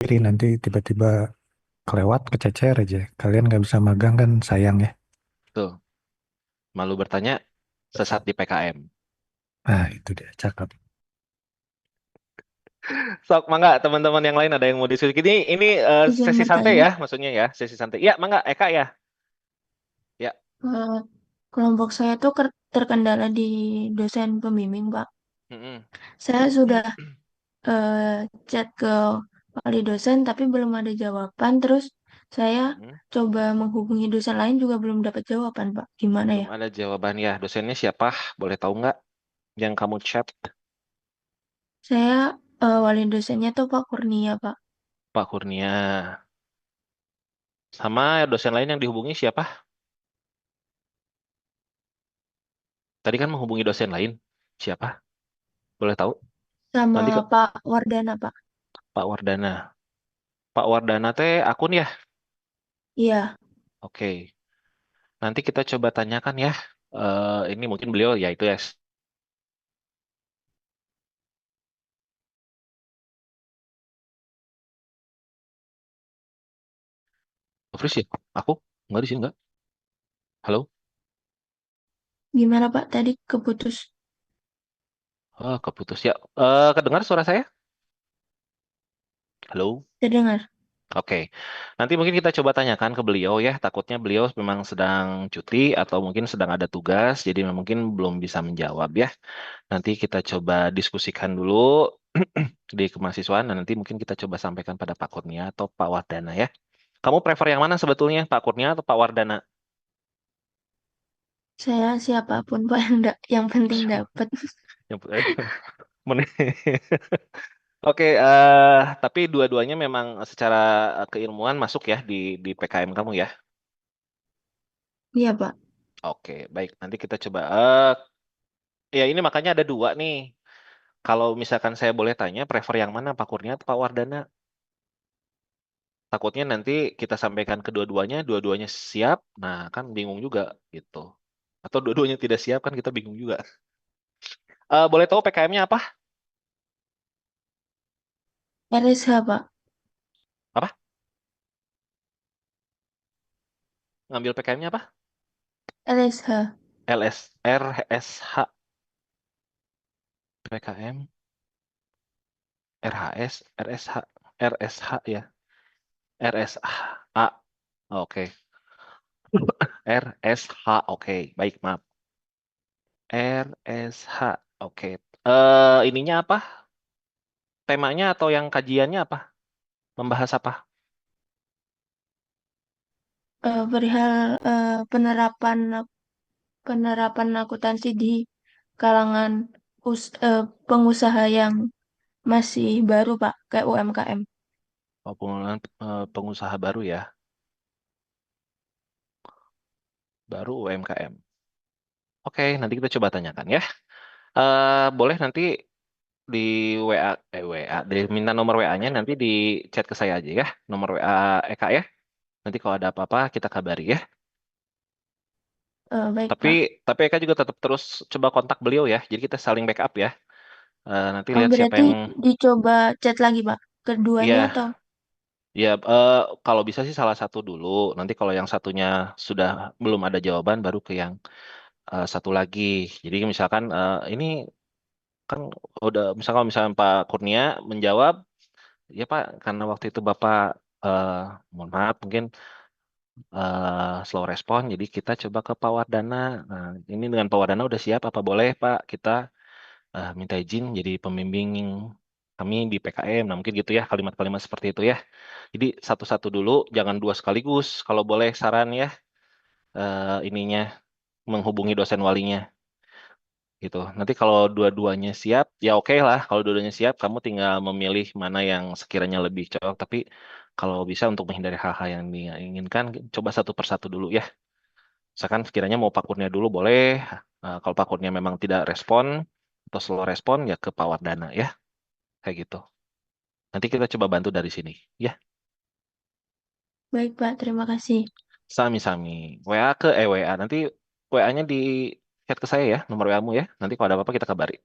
Jadi nanti tiba-tiba kelewat, kececer aja. Kalian nggak bisa magang kan sayang ya. Tuh, malu bertanya, sesat di PKM. Nah, itu dia, cakep. Sok, mangga teman-teman yang lain ada yang mau diskusi. Ini Izin sesi santai bertanya, ya, maksudnya ya, sesi santai. Ya, mangga Eka ya. Ya. eh, kelompok saya tuh terkendala di dosen pembimbing, Pak. Mm-mm. Saya sudah chat ke wali dosen, tapi belum ada jawaban. Terus saya Mm-mm. coba menghubungi dosen lain juga belum dapat jawaban, Pak. Gimana Belum ya? ada jawaban ya. Dosennya siapa? Boleh tahu nggak yang kamu chat? Saya wali dosennya tuh Pak Kurnia, Pak. Pak Kurnia. Sama dosen lain yang dihubungi siapa? Tadi kan menghubungi dosen lain. Siapa? Boleh tahu? Sama Nanti ke Pak Wardana, Pak. Pak Wardana. Pak Wardana teh akun ya? Iya, Oke. Nanti kita coba tanyakan ya. Ini mungkin beliau ya itu ya. Terus ya? Aku? Nggak di sini nggak? Halo? gimana Pak? Tadi keputus. Oh, keputus ya. Kedengar suara saya? Halo? Terdengar. Oke, nanti mungkin kita coba tanyakan ke beliau ya. Takutnya beliau memang sedang cuti atau mungkin sedang ada tugas, jadi mungkin belum bisa menjawab ya. Nanti kita coba diskusikan dulu di kemahasiswaan, dan nanti mungkin kita coba sampaikan pada Pak Kurnia atau Pak Wardana ya. Kamu prefer yang mana sebetulnya, Pak Kurnia atau Pak Wardana? Saya siapapun Pak yang penting dapat. Yang men- Oke, tapi dua-duanya memang secara keilmuan masuk ya di PKM kamu ya. Iya Pak. Oke, baik. Nanti kita coba. Ya ini makanya ada dua nih. Kalau misalkan saya boleh tanya, prefer yang mana, Pak Kurnia atau Pak Wardana? Takutnya nanti kita sampaikan kedua-duanya, dua-duanya siap. Nah, kan bingung juga gitu. Atau dua-duanya tidak siap kan kita bingung juga. Boleh tahu PKM-nya apa? RSH Pak. Apa? Ngambil PKM-nya apa? RSH. RSH, PKM, RHS, RSH, RSH ya. RSA. Oke. RSH. Oke, baik, maaf. RSH. Oke. Ininya apa? Temanya atau yang kajiannya apa? Membahas apa? Perihal penerapan penerapan akuntansi di kalangan pengusaha yang masih baru Pak, kayak UMKM. Pengusaha baru ya, baru UMKM. Oke, nanti kita coba tanyakan ya. Boleh nanti di WA, WA, minta nomor WA-nya nanti di chat ke saya aja ya, nomor WA Eka ya. Nanti kalau ada apa-apa kita kabari ya. Baik Tapi Pak. tapi Eka juga tetap terus coba kontak beliau ya. Jadi kita saling backup ya. Nanti Oh lihat siapa berarti yang, dicoba chat lagi Pak, keduanya iya. atau? Ya, kalau bisa sih salah satu dulu. Nanti kalau yang satunya sudah belum ada jawaban, baru ke yang satu lagi. Jadi misalkan ini kan udah, misalkan Pak Kurnia menjawab, ya Pak, karena waktu itu Bapak eh, mohon maaf mungkin slow respon, jadi kita coba ke Pak Wardana. Nah, ini dengan Pak Wardana udah siap, apa boleh Pak kita minta izin jadi pembimbing kami di PKM. Nah, mungkin gitu ya kalimat-kalimat seperti itu ya. Jadi satu-satu dulu, jangan dua sekaligus. Kalau boleh saran ya, ininya menghubungi dosen walinya gitu. Nanti kalau dua-duanya siap, ya oke lah. Kalau dua-duanya siap, kamu tinggal memilih mana yang sekiranya lebih cocok. Tapi kalau bisa untuk menghindari hal-hal yang diinginkan, coba satu persatu dulu ya. Misalkan sekiranya mau Pak Kurnia dulu boleh. Kalau Pak Kurnia memang tidak respon atau slow respon, ya ke Pak Wardana ya. Kayak gitu. Nanti kita coba bantu dari sini. Ya, Baik Pak, terima kasih. sami-sami. WA ke WA. Nanti WA-nya di chat ke saya ya, nomor WA-mu ya. Nanti kalau ada apa-apa kita kabari.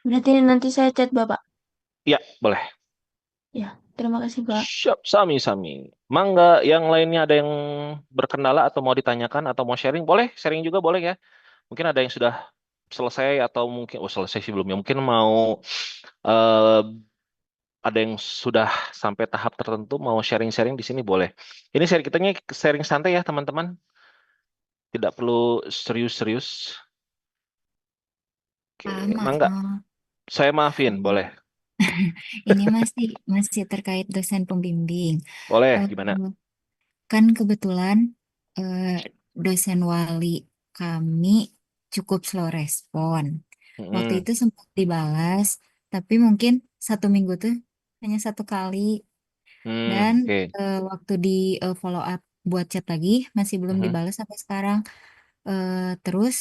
Berarti nanti saya chat Bapak. Iya, boleh. Ya, terima kasih, Pak. Siap, sami-sami. Mangga, yang lainnya ada yang berkendala atau mau ditanyakan atau mau sharing? Boleh, sharing juga boleh ya. Mungkin ada yang sudah selesai atau mungkin, oh selesai sih belum ya. Mungkin mau eh, ada yang sudah sampai tahap tertentu mau sharing-sharing di sini boleh. Ini sharing kitanya sharing santai ya teman-teman. Tidak perlu serius-serius. Oke, mangga. Maaf. Saya maafin, boleh. Ini masih masih terkait dosen pembimbing. Boleh, Eh, gimana? kan kebetulan eh, dosen wali kami cukup slow respon. Waktu Mm-mm. itu sempat dibalas, tapi mungkin 1 minggu tuh hanya 1 kali. Dan Oke. waktu di follow up buat chat lagi masih belum Mhm, dibalas sampai sekarang. Terus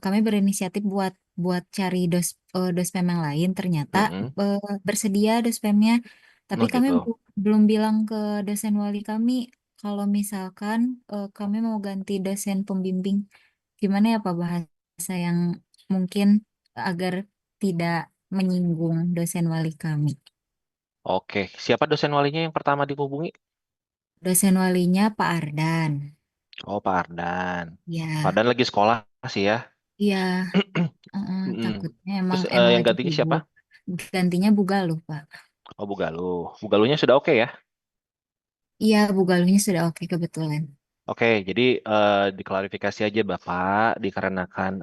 kami berinisiatif buat buat cari dospem yang lain. Ternyata mm-mm. eh, bersedia dospemnya, tapi Oh kami gitu. belum bilang ke dosen wali kami kalau misalkan kami mau ganti dosen pembimbing. Gimana ya Pak bahasa yang mungkin agar tidak menyinggung dosen wali kami. Oke, siapa dosen walinya yang pertama dihubungi? Dosen walinya Pak Ardan. Oh, Pak Ardan. Pak Ya, Ardan lagi sekolah sih ya. iya. Mm-mm. Takutnya Terus emang yang lagi gantinya siapa? sibuk. Gantinya Bugaluh, Pak. Oh, Bu Galuh. Bu Galuhnya sudah oke ya? Iya, Bugaluhnya sudah oke kebetulan. Oke, jadi diklarifikasi aja Bapak, dikarenakan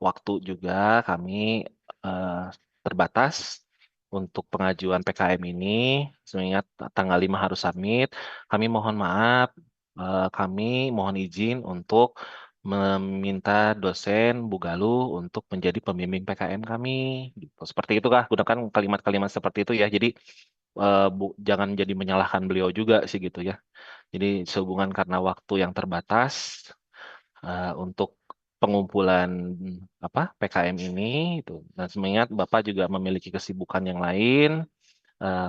waktu juga kami eh, terbatas untuk pengajuan PKM ini, mengingat tanggal 5 harus submit. Kami mohon maaf, kami mohon izin untuk meminta dosen Bu Galuh untuk menjadi pembimbing PKM kami. Gitu. Seperti itu kah? Gunakan kalimat-kalimat seperti itu ya. Jadi jangan jadi menyalahkan beliau juga sih gitu ya. Jadi sehubungan karena waktu yang terbatas untuk pengumpulan apa PKM ini itu dan mengingat Bapak juga memiliki kesibukan yang lain,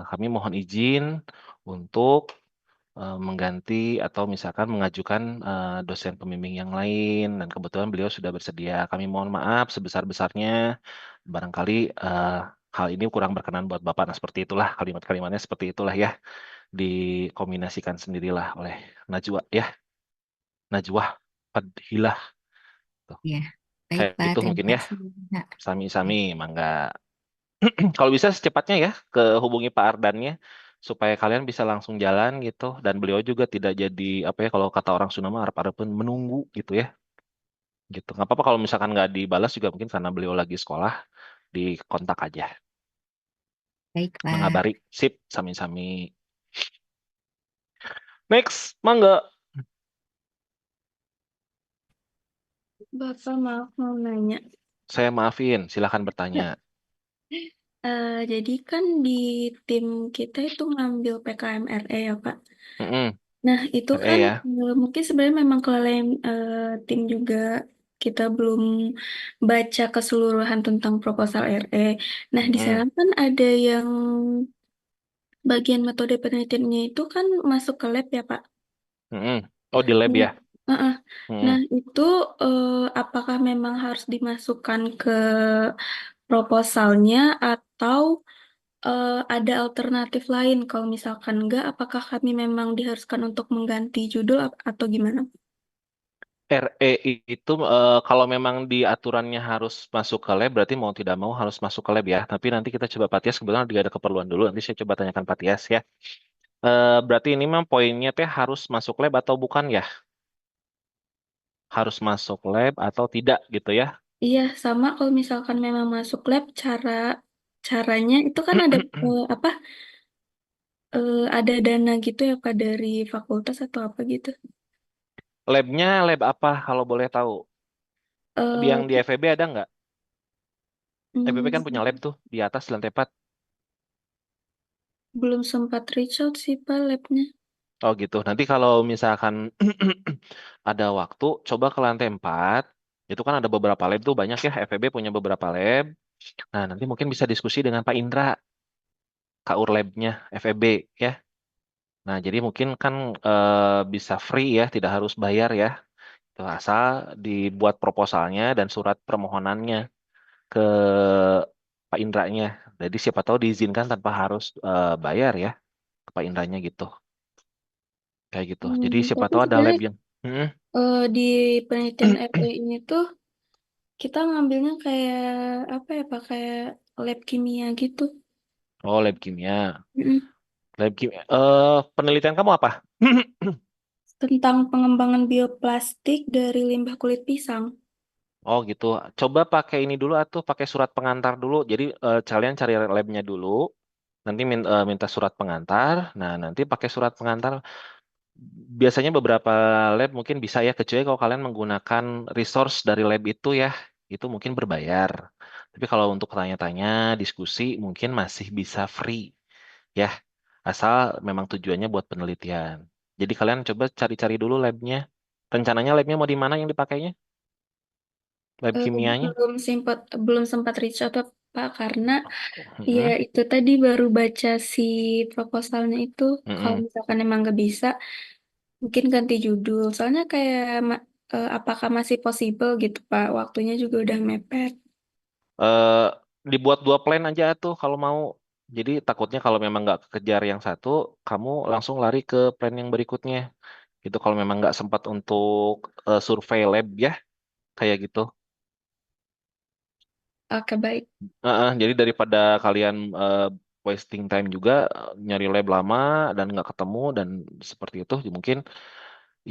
kami mohon izin untuk mengganti atau misalkan mengajukan dosen pembimbing yang lain dan kebetulan beliau sudah bersedia. Kami mohon maaf sebesar-besarnya barangkali hal ini kurang berkenan buat Bapak. Nah, seperti itulah kalimat-kalimatnya seperti itulah ya dikombinasikan sendirilah oleh Najwa ya. Najwa Fadhilah. Tuh. Ya, baik Kayak Pak. itu Terima mungkin ya. kasih. Nah, Sami-sami, mangga. Kalau bisa secepatnya ya ke hubungi Pak Ardannya supaya kalian bisa langsung jalan gitu dan beliau juga tidak jadi apa ya kalau kata orang Sunda mah arep-arepeun menunggu gitu ya. Gitu. Nggak apa-apa kalau misalkan nggak dibalas juga mungkin karena beliau lagi sekolah di kontak aja. baik Pak. Mengabari. Sip, sami-sami. Next, mangga. Bapak, maaf mau nanya. Saya maafin, silakan bertanya. Jadi kan di tim kita itu ngambil PKMRE ya, Pak. Mm-mm. Nah, itu RE kan ya. mungkin sebenarnya memang kelalaian tim juga kita belum baca keseluruhan tentang proposal RE. Nah, di sana Mm-mm. kan ada yang bagian metode penelitiannya itu kan masuk ke lab ya, Pak. Mm-mm. Oh di lab Nah, ya. heeh. Nah, Mm-mm. itu apakah memang harus dimasukkan ke proposalnya atau ada alternatif lain? Kalau misalkan enggak, apakah kami memang diharuskan untuk mengganti judul atau gimana? RE itu kalau memang di aturannya harus masuk ke lab, berarti mau tidak mau harus masuk ke lab ya. Tapi nanti kita coba Pak Tias, kebetulan dia ada keperluan dulu. Nanti saya coba tanyakan Pak Tias ya. Berarti ini memang poinnya teh harus masuk lab atau bukan ya? Harus masuk lab atau tidak gitu ya? Iya, sama kalau misalkan memang masuk lab, caranya itu kan ada apa? Ada dana gitu ya Pak dari fakultas atau apa gitu. Labnya lab apa kalau boleh tahu? Eh, Yang di FEB ada nggak? FEB kan punya lab hmm, tuh di atas di lantai 4. belum sempat reach out sih Pak labnya. Oh gitu. Nanti kalau misalkan ada waktu, coba ke lantai 4. Itu kan ada beberapa lab tuh banyak ya. FEB punya beberapa lab. Nah, nanti mungkin bisa diskusi dengan Pak Indra, KUR Lab-nya FEB ya. Nah, jadi mungkin kan bisa free ya, tidak harus bayar ya. Tuh, asal dibuat proposalnya dan surat permohonannya ke Pak Indranya. Jadi siapa tahu diizinkan tanpa harus bayar ya ke Pak Indranya gitu. Kayak gitu. Jadi siapa Tapi tahu ada lab sebenarnya yang Mm-mm. di penelitian RE ini tuh kita ngambilnya kayak apa ya Pak, kayak lab kimia gitu. Oh, lab kimia. Mm-mm. Lab kimia. Penelitian kamu apa? Tentang pengembangan bioplastik dari limbah kulit pisang. Oh gitu. Coba pakai ini dulu atau pakai surat pengantar dulu. Jadi kalian cari labnya dulu. Nanti minta surat pengantar. Nah, nanti pakai surat pengantar. Biasanya beberapa lab mungkin bisa ya, kecuali kalau kalian menggunakan resource dari lab itu ya. Itu mungkin berbayar. Tapi kalau untuk tanya-tanya, diskusi mungkin masih bisa free ya. Asal memang tujuannya buat penelitian. Jadi kalian coba cari-cari dulu labnya. Rencananya labnya mau di mana yang dipakainya? Lab Eh, kimianya? belum sempat reach out Pak karena ya Mm-mm. itu tadi baru baca si proposalnya itu. Kalau Mm-mm. misalkan emang nggak bisa, mungkin ganti judul. Soalnya kayak apakah masih possible gitu Pak? Waktunya juga udah mepet. eh Dibuat dua plan aja tuh kalau mau. Jadi takutnya kalau memang nggak kejar yang satu, kamu langsung lari ke plan yang berikutnya. Gitu kalau memang nggak sempat untuk survei lab ya, kayak gitu. Oke, baik. Jadi daripada kalian wasting time juga nyari lab lama dan nggak ketemu dan seperti itu, mungkin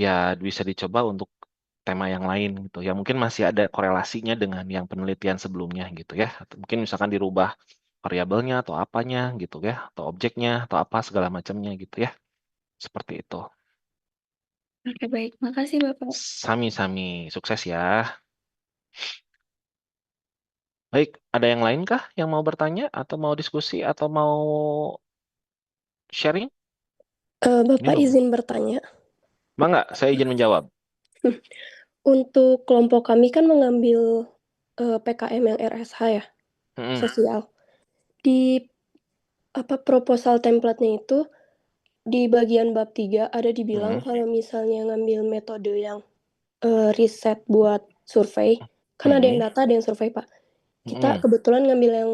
ya bisa dicoba untuk tema yang lain gitu. Ya mungkin masih ada korelasinya dengan yang penelitian sebelumnya gitu ya. Atau mungkin misalkan dirubah variabelnya atau apanya gitu ya, atau objeknya atau apa segala macamnya gitu ya. Seperti itu. Oke, baik. Makasih, Bapak. Sami-sami, sukses ya. Baik, ada yang lain kah yang mau bertanya atau mau diskusi atau mau sharing? Ini Bapak loh. izin bertanya, Bangga, saya izin menjawab. untuk kelompok kami kan mengambil PKM yang RSH ya, Mm-mm, sosial. Di proposal template-nya itu di bagian bab 3 ada dibilang mm-mm, kalau misalnya ngambil metode yang riset buat survei, kan ada yang mm-mm, data, ada yang survei, Pak. Kita mm-mm. kebetulan ngambil yang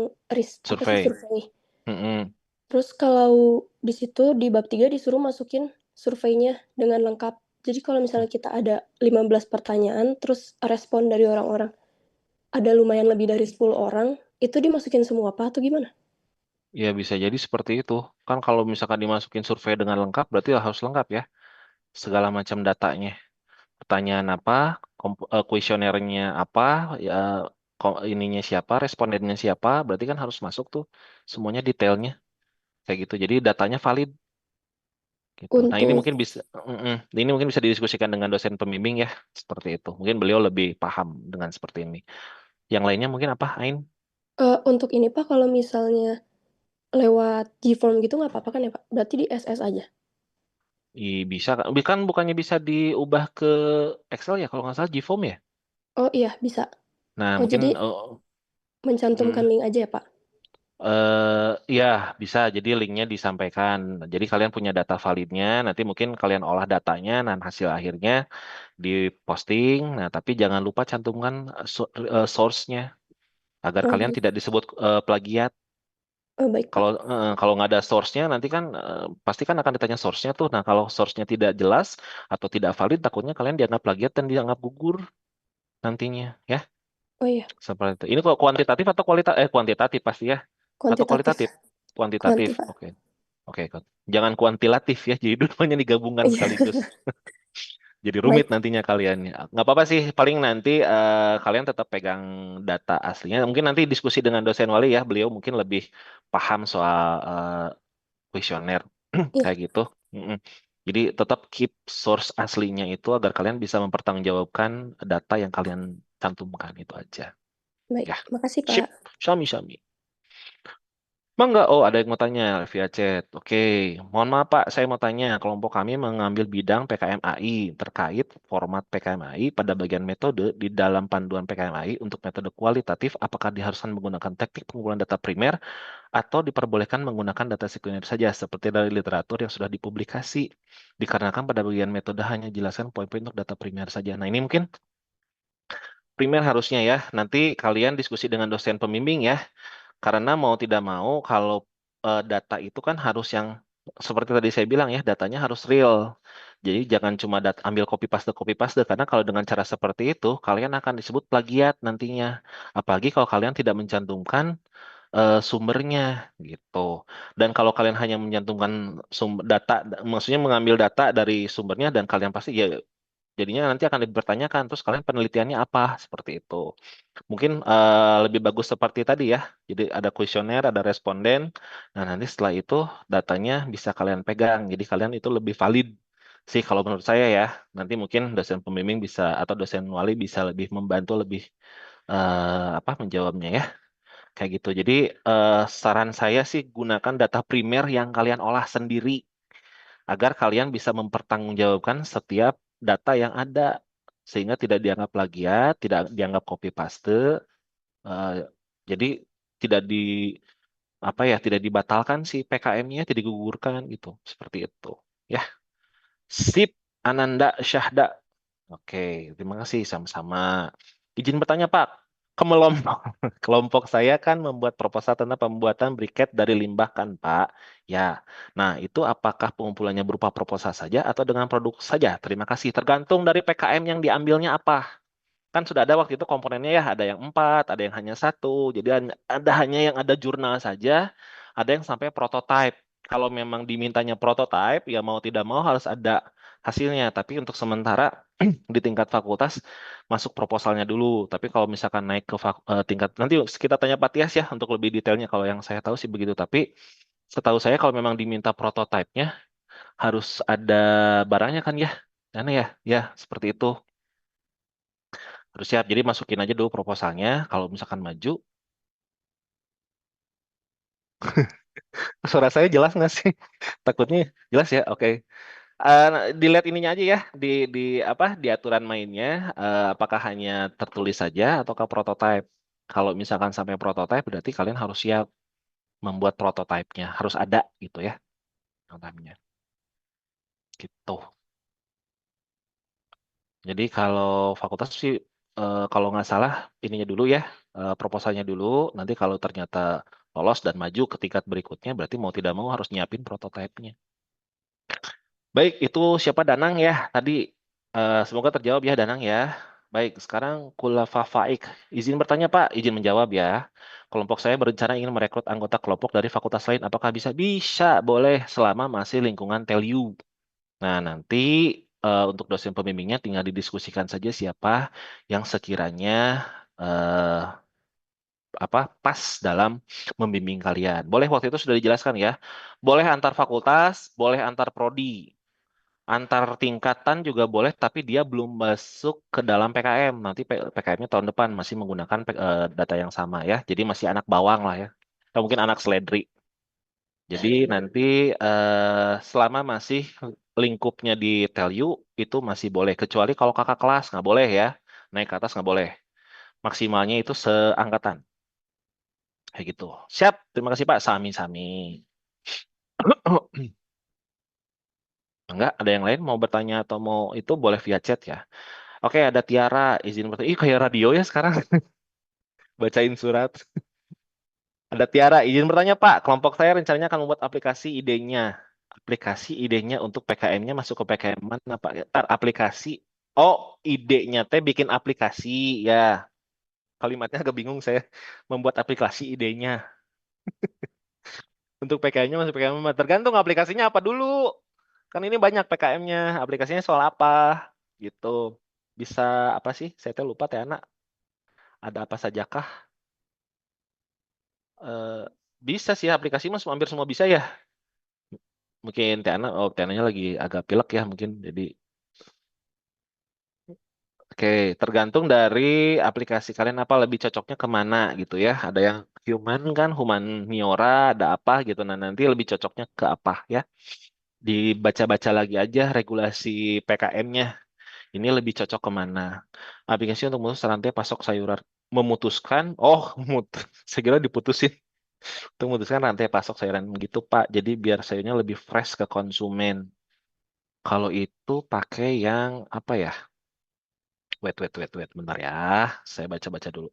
Survei. survei. Mm-mm. Terus kalau di situ di bab 3 disuruh masukin surveinya dengan lengkap. Jadi kalau misalnya kita ada 15 pertanyaan, terus respon dari orang-orang ada lumayan lebih dari 10 orang, itu dimasukin semua apa atau gimana? Ya bisa jadi seperti itu. Kan kalau misalkan dimasukin survei dengan lengkap, berarti harus lengkap ya. Segala macam datanya. Pertanyaan apa, kuesionernya apa, ya, ininya siapa, respondennya siapa, berarti kan harus masuk tuh semuanya detailnya kayak gitu. Jadi datanya valid gitu. Nah ini Untuk mungkin bisa, ini mungkin bisa didiskusikan dengan dosen pembimbing ya, seperti itu. Mungkin beliau lebih paham dengan seperti ini. Yang lainnya mungkin apa, Ain? untuk ini Pak, kalau misalnya lewat Gform gitu nggak apa-apa kan ya Pak? Berarti di SS aja? Bisa kan? Kan bukannya bisa diubah ke Excel ya kalau nggak salah GForm ya. Oh iya, bisa. Nah Oh mungkin jadi mm, mencantumkan link aja ya Pak? ya bisa jadi linknya disampaikan. Jadi kalian punya data validnya, nanti mungkin kalian olah datanya dan hasil akhirnya diposting. Nah tapi jangan lupa cantumkan source-nya agar Oh kalian baik. tidak disebut plagiat. Oh baik Pak. Kalau nggak ada source-nya nanti kan pasti kan akan ditanya source-nya tuh. Nah kalau source-nya tidak jelas atau tidak valid, takutnya kalian dianggap plagiat dan dianggap gugur nantinya ya. Oh iya, Seperti itu. Ini kok kuantitatif atau kuantitatif pasti ya? Atau kuantitatif. kualitatif? Kuantitatif. Kuanti Pak. Oke. Oke, jangan kuantilatif ya. Jadi dua-duanya digabungkan Iya, sekaligus. Jadi rumit baik. nantinya kalian ya. Nggak apa-apa sih. Paling nanti kalian tetap pegang data aslinya. Mungkin nanti diskusi dengan dosen wali ya. Beliau mungkin lebih paham soal kuesioner Iya, kayak gitu. Mm-mm. Jadi tetap keep source aslinya itu agar kalian bisa mempertanggungjawabkan data yang kalian cantumkan itu aja. baik. Ya, Makasih sip. Pak. Syami. Mangga, oh ada yang mau tanya via chat. Oke, mohon maaf Pak, saya mau tanya. Kelompok kami mengambil bidang PKM AI terkait format PKM AI pada bagian metode di dalam panduan PKM AI untuk metode kualitatif. Apakah diharuskan menggunakan teknik pengumpulan data primer atau diperbolehkan menggunakan data sekunder saja seperti dari literatur yang sudah dipublikasi? Dikarenakan pada bagian metode hanya jelaskan poin-poin untuk data primer saja. Nah ini mungkin primer harusnya ya. Nanti kalian diskusi dengan dosen pembimbing ya. Karena mau tidak mau kalau data itu kan harus yang seperti tadi saya bilang ya, datanya harus real. Jadi jangan cuma ambil copy paste karena kalau dengan cara seperti itu kalian akan disebut plagiat nantinya. Apalagi kalau kalian tidak mencantumkan sumbernya gitu. Dan kalau kalian hanya mencantumkan sumber data, maksudnya mengambil data dari sumbernya dan kalian pasti ya jadinya nanti akan dipertanyakan terus kalian penelitiannya apa seperti itu. Mungkin lebih bagus seperti tadi ya. Jadi ada kuesioner, ada responden. Nah, nanti setelah itu datanya bisa kalian pegang. Jadi kalian itu lebih valid sih kalau menurut saya ya. Nanti mungkin dosen pembimbing bisa atau dosen wali bisa lebih membantu lebih apa menjawabnya ya. Kayak gitu. Jadi saran saya sih gunakan data primer yang kalian olah sendiri agar kalian bisa mempertanggungjawabkan setiap data yang ada sehingga tidak dianggap plagiat, tidak dianggap copy paste. eh, jadi tidak di apa ya, tidak dibatalkan si PKM-nya, tidak digugurkan gitu. Seperti itu. Ya, sip Ananda Syahda. Oke, terima kasih sama-sama. Izin bertanya, Pak. Kelompok, kelompok saya kan membuat proposal tentang pembuatan briket dari limbah kan, Pak. Ya. Nah, itu apakah pengumpulannya berupa proposal saja atau dengan produk saja? Terima kasih. Tergantung dari PKM yang diambilnya apa. Kan sudah ada waktu itu komponennya ya, ada yang 4, ada yang hanya 1. Jadi ada hanya yang ada jurnal saja, ada yang sampai prototype. Kalau memang dimintanya prototype, ya mau tidak mau harus ada hasilnya. Tapi untuk sementara di tingkat fakultas masuk proposalnya dulu. Tapi kalau misalkan naik ke tingkat, nanti kita tanya Pak Tias ya untuk lebih detailnya. Kalau yang saya tahu sih begitu. Tapi setahu saya kalau memang diminta prototipenya harus ada barangnya kan ya. Mana ya? Ya, seperti itu. Harus siap. Jadi masukin aja dulu proposalnya. Kalau misalkan maju, suara saya jelas nggak sih? Takutnya jelas ya. Oke. Dilihat ininya aja ya di apa di aturan mainnya. Apakah hanya tertulis saja ataukah prototype? Kalau misalkan sampai prototype, berarti kalian harus siap membuat prototipenya. Harus ada gitu ya. Prototipenya. Gitu. Jadi kalau fakultas sih kalau nggak salah ininya dulu ya, proposalnya dulu. Nanti kalau ternyata lolos dan maju ke tingkat berikutnya, berarti mau tidak mau harus nyiapin prototipenya. Baik, itu siapa Danang ya tadi. Semoga terjawab ya Danang ya. Baik, sekarang Kulafa Faik. Izin bertanya Pak, izin menjawab ya. Kelompok saya berencana ingin merekrut anggota kelompok dari fakultas lain. Apakah bisa? Bisa, boleh selama masih lingkungan TELU. Nah, nanti untuk dosen pembimbingnya tinggal didiskusikan saja siapa yang sekiranya eh, apa pas dalam membimbing kalian. Boleh waktu itu sudah dijelaskan ya. Boleh antar fakultas, boleh antar prodi. Antar tingkatan juga boleh, tapi dia belum masuk ke dalam PKM. Nanti PKM-nya tahun depan masih menggunakan data yang sama ya. Jadi masih anak bawang lah ya. Atau mungkin anak seledri. Jadi nanti selama masih lingkupnya di Telyu itu masih boleh. Kecuali kalau kakak kelas nggak boleh ya. Naik ke atas nggak boleh. Maksimalnya itu seangkatan. Kayak gitu. Siap. Terima kasih Pak. Sami-sami. Enggak, ada yang lain mau bertanya atau mau itu boleh via chat ya. Oke, ada Tiara. Izin bertanya. Ih, kayak radio ya sekarang. Bacain surat. Ada Tiara. Izin bertanya Pak. Kelompok saya rencananya akan membuat aplikasi idenya. Aplikasi idenya untuk PKM-nya masuk ke PKM mana Pak? Ntar aplikasi. Oh, idenya teh bikin aplikasi ya. Kalimatnya agak bingung saya. Membuat aplikasi idenya. Untuk PKM-nya masuk PKM mana? Tergantung aplikasinya apa dulu. Kan ini banyak PKM-nya. Aplikasinya soal apa? Gitu. Bisa apa sih? Saya teh lupa teh anak. Ada apa sajakah? Eh, bisa sih aplikasi mas hampir semua bisa ya. Mungkin Tiana, oh Tiananya lagi agak pilek ya mungkin. Jadi oke, tergantung dari aplikasi kalian apa lebih cocoknya kemana gitu ya. Ada yang human kan, humaniora, ada apa gitu. Nah nanti lebih cocoknya ke apa ya. Dibaca-baca lagi aja regulasi PKM-nya. Ini lebih cocok kemana. Aplikasi untuk memutus rantai pasok sayuran. Memutuskan, oh saya kira diputusin. Untuk memutuskan rantai pasok sayuran gitu Pak. Jadi biar sayurnya lebih fresh ke konsumen. Kalau itu pakai yang apa ya? Wait. Bentar ya. Saya baca-baca dulu.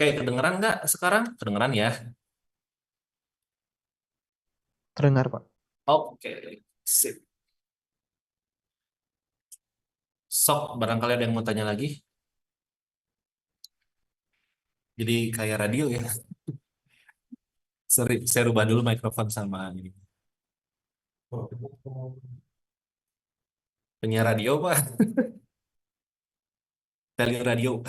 Oke, kedengeran nggak sekarang? Kedengeran ya? Terdengar, Pak. Oke, sip. Sok, barangkali ada yang mau tanya lagi. Jadi kayak radio ya. Saya rubah dulu mikrofon sama ini. Penyiar radio, Pak. Tele radio.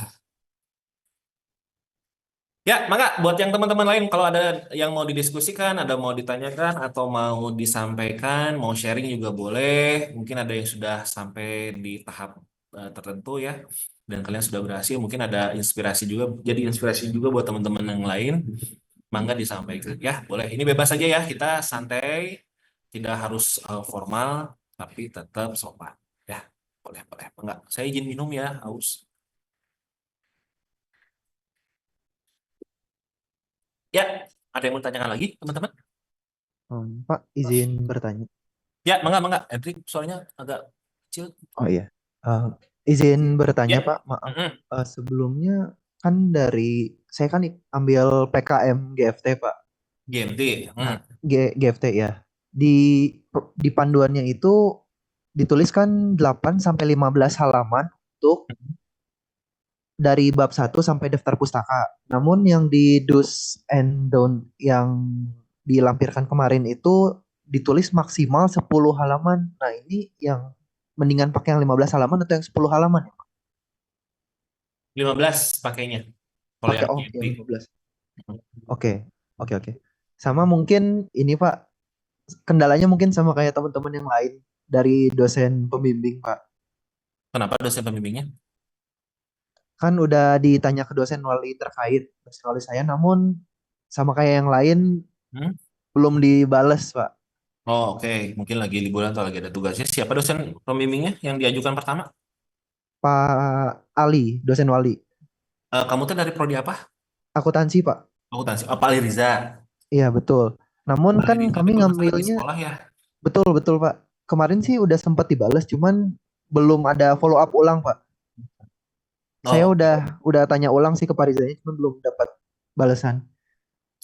Ya, maka buat yang teman-teman lain kalau ada yang mau didiskusikan, ada mau ditanyakan atau mau disampaikan, mau sharing juga boleh. Mungkin ada yang sudah sampai di tahap tertentu ya, dan kalian sudah berhasil. Mungkin ada inspirasi juga, jadi inspirasi juga buat teman-teman yang lain. Mangga disampaikan ya, boleh. Ini bebas saja ya, kita santai, tidak harus formal, tapi tetap sopan. Ya, boleh, boleh. Enggak, saya izin minum ya, haus. Ya, ada yang mau tanyakan lagi, teman-teman? Pak, izin bertanya. Ya, mangga. Edric, soalnya agak kecil. Oh iya. Izin bertanya, Ya. Pak. Maaf. Mm-mm. Sebelumnya kan saya kan ambil PKM GFT, Pak. GMT. Nah, GFT ya. Di panduannya itu dituliskan 8 sampai 15 halaman untuk dari bab 1 sampai daftar pustaka. Namun yang di do's and don't yang dilampirkan kemarin itu ditulis maksimal 10 halaman. Nah, ini yang mendingan pakai yang 15 halaman atau yang 10 halaman? 15 pakainya. Kalau Pakai yang yang GMT. 15. Oke. Sama mungkin ini Pak, kendalanya mungkin sama kayak teman-teman yang lain dari dosen pembimbing Pak. Kenapa dosen pembimbingnya? Kan udah ditanya ke dosen wali terkait dosen wali saya, namun sama kayak yang lain belum dibales Pak. Oh, oke. Mungkin lagi liburan atau lagi ada tugasnya. Siapa dosen pembimbingnya yang diajukan pertama? Pak Ali, dosen wali. Kamu tuh dari prodi apa? Akuntansi Pak. Akuntansi. Oh, Pak Ali Riza. Iya betul. Namun Pak kan Ali Riza kami itu lagi ngambilnya sekolah ya. betul Pak. Kemarin sih udah sempat dibales, cuman belum ada follow up ulang Pak. Saya Oh, udah tanya ulang sih ke Pak Rizanya, cuman belum dapat balasan.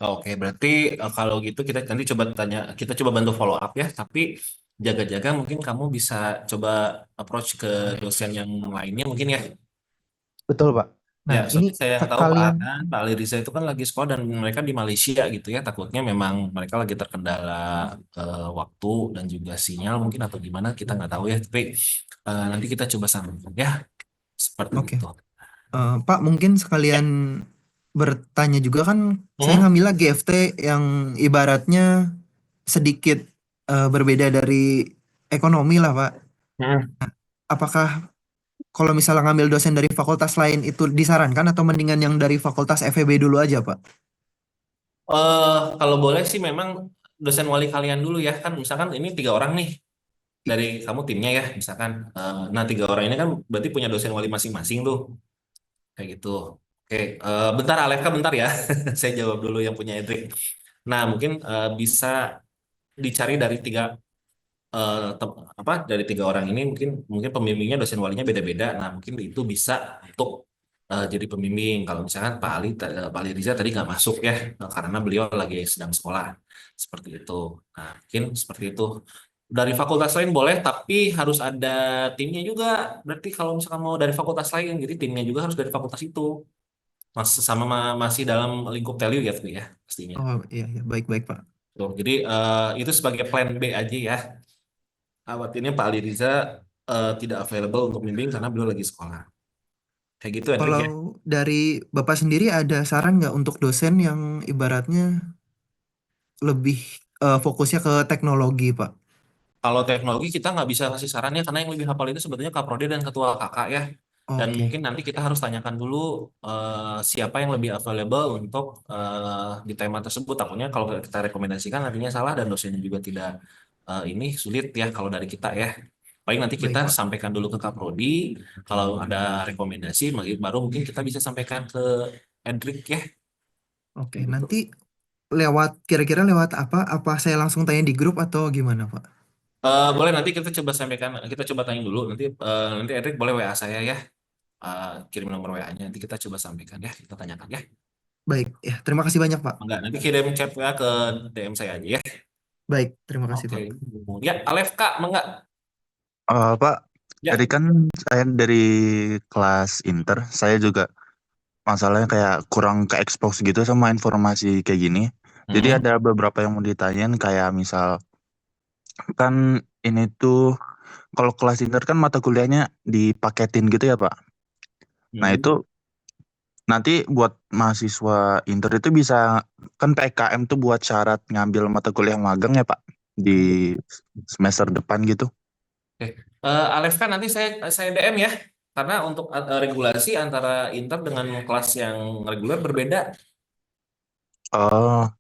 oke. Berarti kalau gitu kita nanti coba kita coba bantu follow up ya. Tapi jaga-jaga mungkin kamu bisa coba approach ke dosen yang lainnya mungkin ya. Betul Pak. Nah Ya, ini soalnya saya yang tahu sekalian. Pak Ali Riza itu kan lagi sekolah dan mereka di Malaysia gitu ya. Takutnya memang mereka lagi terkendala waktu dan juga sinyal mungkin atau gimana kita nggak tahu ya. Tapi nanti kita coba sambung ya. Seperti Oke. itu. Pak mungkin sekalian bertanya juga kan saya ngambilnya GFT yang ibaratnya sedikit berbeda dari ekonomi lah Pak. Apakah kalau misalnya ngambil dosen dari fakultas lain itu disarankan atau mendingan yang dari fakultas FEB dulu aja Pak? Kalau boleh sih memang dosen wali kalian dulu ya kan. Misalkan ini 3 orang nih dari kamu timnya ya. Misalkan, nah 3 orang ini kan berarti punya dosen wali masing-masing tuh. Kayak gitu. Oke, bentar Aleka bentar ya. Saya jawab dulu yang punya Edric. Nah, mungkin bisa dicari dari dari 3 orang ini mungkin mungkin pembimbingnya dosen walinya beda-beda. Nah, mungkin itu bisa untuk jadi pembimbing. Kalau misalkan Pak Ali Riza tadi nggak masuk ya karena beliau lagi sedang sekolah seperti itu. Nah, mungkin seperti itu. Dari fakultas lain boleh, tapi harus ada timnya juga. Berarti kalau misalkan mau dari fakultas lain, jadi timnya juga harus dari fakultas itu. Masih dalam lingkup Telu ya, tapi ya pastinya. Oh iya baik Pak. Tuh, jadi itu sebagai plan B aja ya. Khawatirnya Pak Ali Riza tidak available untuk bimbing karena beliau lagi sekolah. Kayak gitu Hendrik ya. Kalau dari Bapak sendiri ada saran nggak untuk dosen yang ibaratnya lebih fokusnya ke teknologi Pak? Kalau teknologi kita nggak bisa kasih sarannya karena yang lebih hafal itu sebetulnya Kaprodi dan Ketua KK ya. Dan Oke. mungkin nanti kita harus tanyakan dulu siapa yang lebih available untuk di tema tersebut. Takutnya kalau kita rekomendasikan nantinya salah dan dosennya juga tidak ini sulit ya kalau dari kita ya. Paling nanti Baik, kita Pak. sampaikan dulu ke Kaprodi. Kalau ada rekomendasi baru mungkin kita bisa sampaikan ke Hendrik ya. Oke, nanti kira-kira lewat apa? Apa saya langsung tanya di grup atau gimana Pak? Boleh nanti kita coba sampaikan, kita coba tanya dulu. Nanti Hendrik boleh WA saya ya. Kirim nomor WA-nya nanti kita coba sampaikan ya, kita tanyakan ya. Baik, ya. Terima kasih banyak, Pak. Enggak, nanti kirim chat ya ke DM saya aja ya. Baik, terima kasih, Oke. Pak. Ya, Alef Kak, enggak. Pak, Ya. tadi kan saya dari kelas Inter, saya juga masalahnya kayak kurang ke expose gitu sama informasi kayak gini. Jadi Mm-mm. ada beberapa yang mau ditanyain kayak misal kan ini tuh kalau kelas Inter kan mata kuliahnya dipaketin gitu ya Pak. Nah Mm-mm. itu nanti buat mahasiswa Inter itu bisa kan PKM tuh buat syarat ngambil mata kuliah magang ya Pak di semester depan gitu. Oke. Alef kan nanti saya DM ya. Karena untuk regulasi antara Inter dengan kelas yang reguler berbeda. Oh,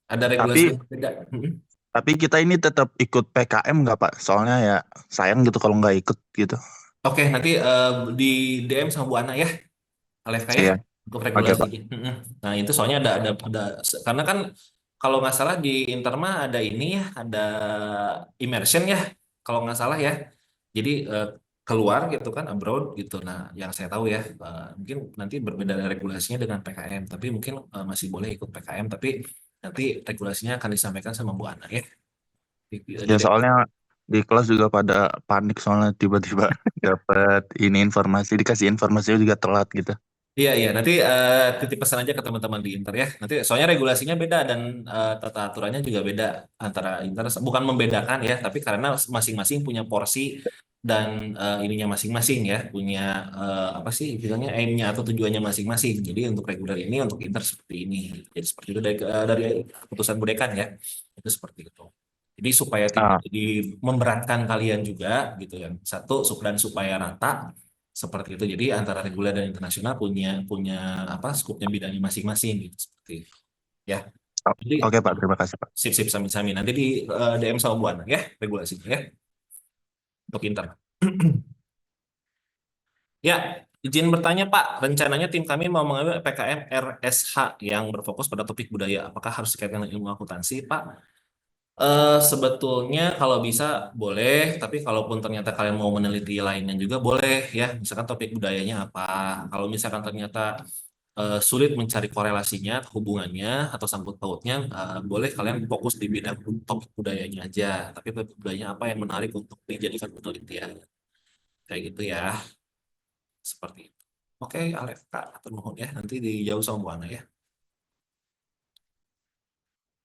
Ada regulasi tapi yang berbeda. Mm-mm. Tapi kita ini tetap ikut PKM nggak Pak? Soalnya ya sayang gitu kalau nggak ikut gitu. Oke, nanti di DM sama Bu Ana ya. Alefka ya Iya, untuk oke regulasi. Pak. Mm-mm. Nah itu soalnya ada karena kan kalau nggak salah di Interma ada ini ya, ada immersion ya, kalau nggak salah ya. Jadi keluar gitu kan, abroad gitu. Nah yang saya tahu ya, mungkin nanti berbeda regulasinya dengan PKM, tapi mungkin masih boleh ikut PKM, tapi nanti regulasinya akan disampaikan sama Bu Ana ya. Ya soalnya di kelas juga pada panik soalnya tiba-tiba dapat ini informasi, dikasih informasinya juga telat gitu. Iya, iya. Nanti titip pesan aja ke teman-teman di Inter ya. Nanti soalnya regulasinya beda dan tata aturannya juga beda antara Inter. Bukan membedakan ya, tapi karena masing-masing punya porsi dan ininya masing-masing ya, punya apa sih bilangnya aimnya atau tujuannya masing-masing. Jadi untuk reguler ini, untuk Inter seperti ini. Jadi seperti itu dari keputusan Bu Dekan ya. Itu seperti itu. Jadi supaya tidak Ah, jadi memberatkan kalian juga gitu ya. Satu, dan supaya rata seperti itu. Jadi antara reguler dan internasional punya punya apa skupnya bidangnya masing-masing gitu seperti itu. Ya. o- Jadi oke Pak, terima kasih Pak. sip-sip sami-sami. Nanti di DM sama Bu Ana ya regulasinya ya untuk intern. Ya, izin bertanya Pak, rencananya tim kami mau mengambil PKM RSH yang berfokus pada topik budaya. Apakah harus dikaitkan dengan ilmu akuntansi, Pak? Sebetulnya kalau bisa boleh, tapi kalaupun ternyata kalian mau meneliti lainnya juga boleh ya. Misalkan topik budayanya apa. Kalau misalkan ternyata sulit mencari korelasinya, hubungannya atau sangkut pautnya, boleh kalian fokus di bidang topik budayanya aja. Tapi topik budayanya apa yang menarik untuk dijadikan penelitian. Kayak gitu ya, seperti itu. Oke, Alef, Kak, atur nuhun ya. Nanti dijauh sama Bu Ana ya.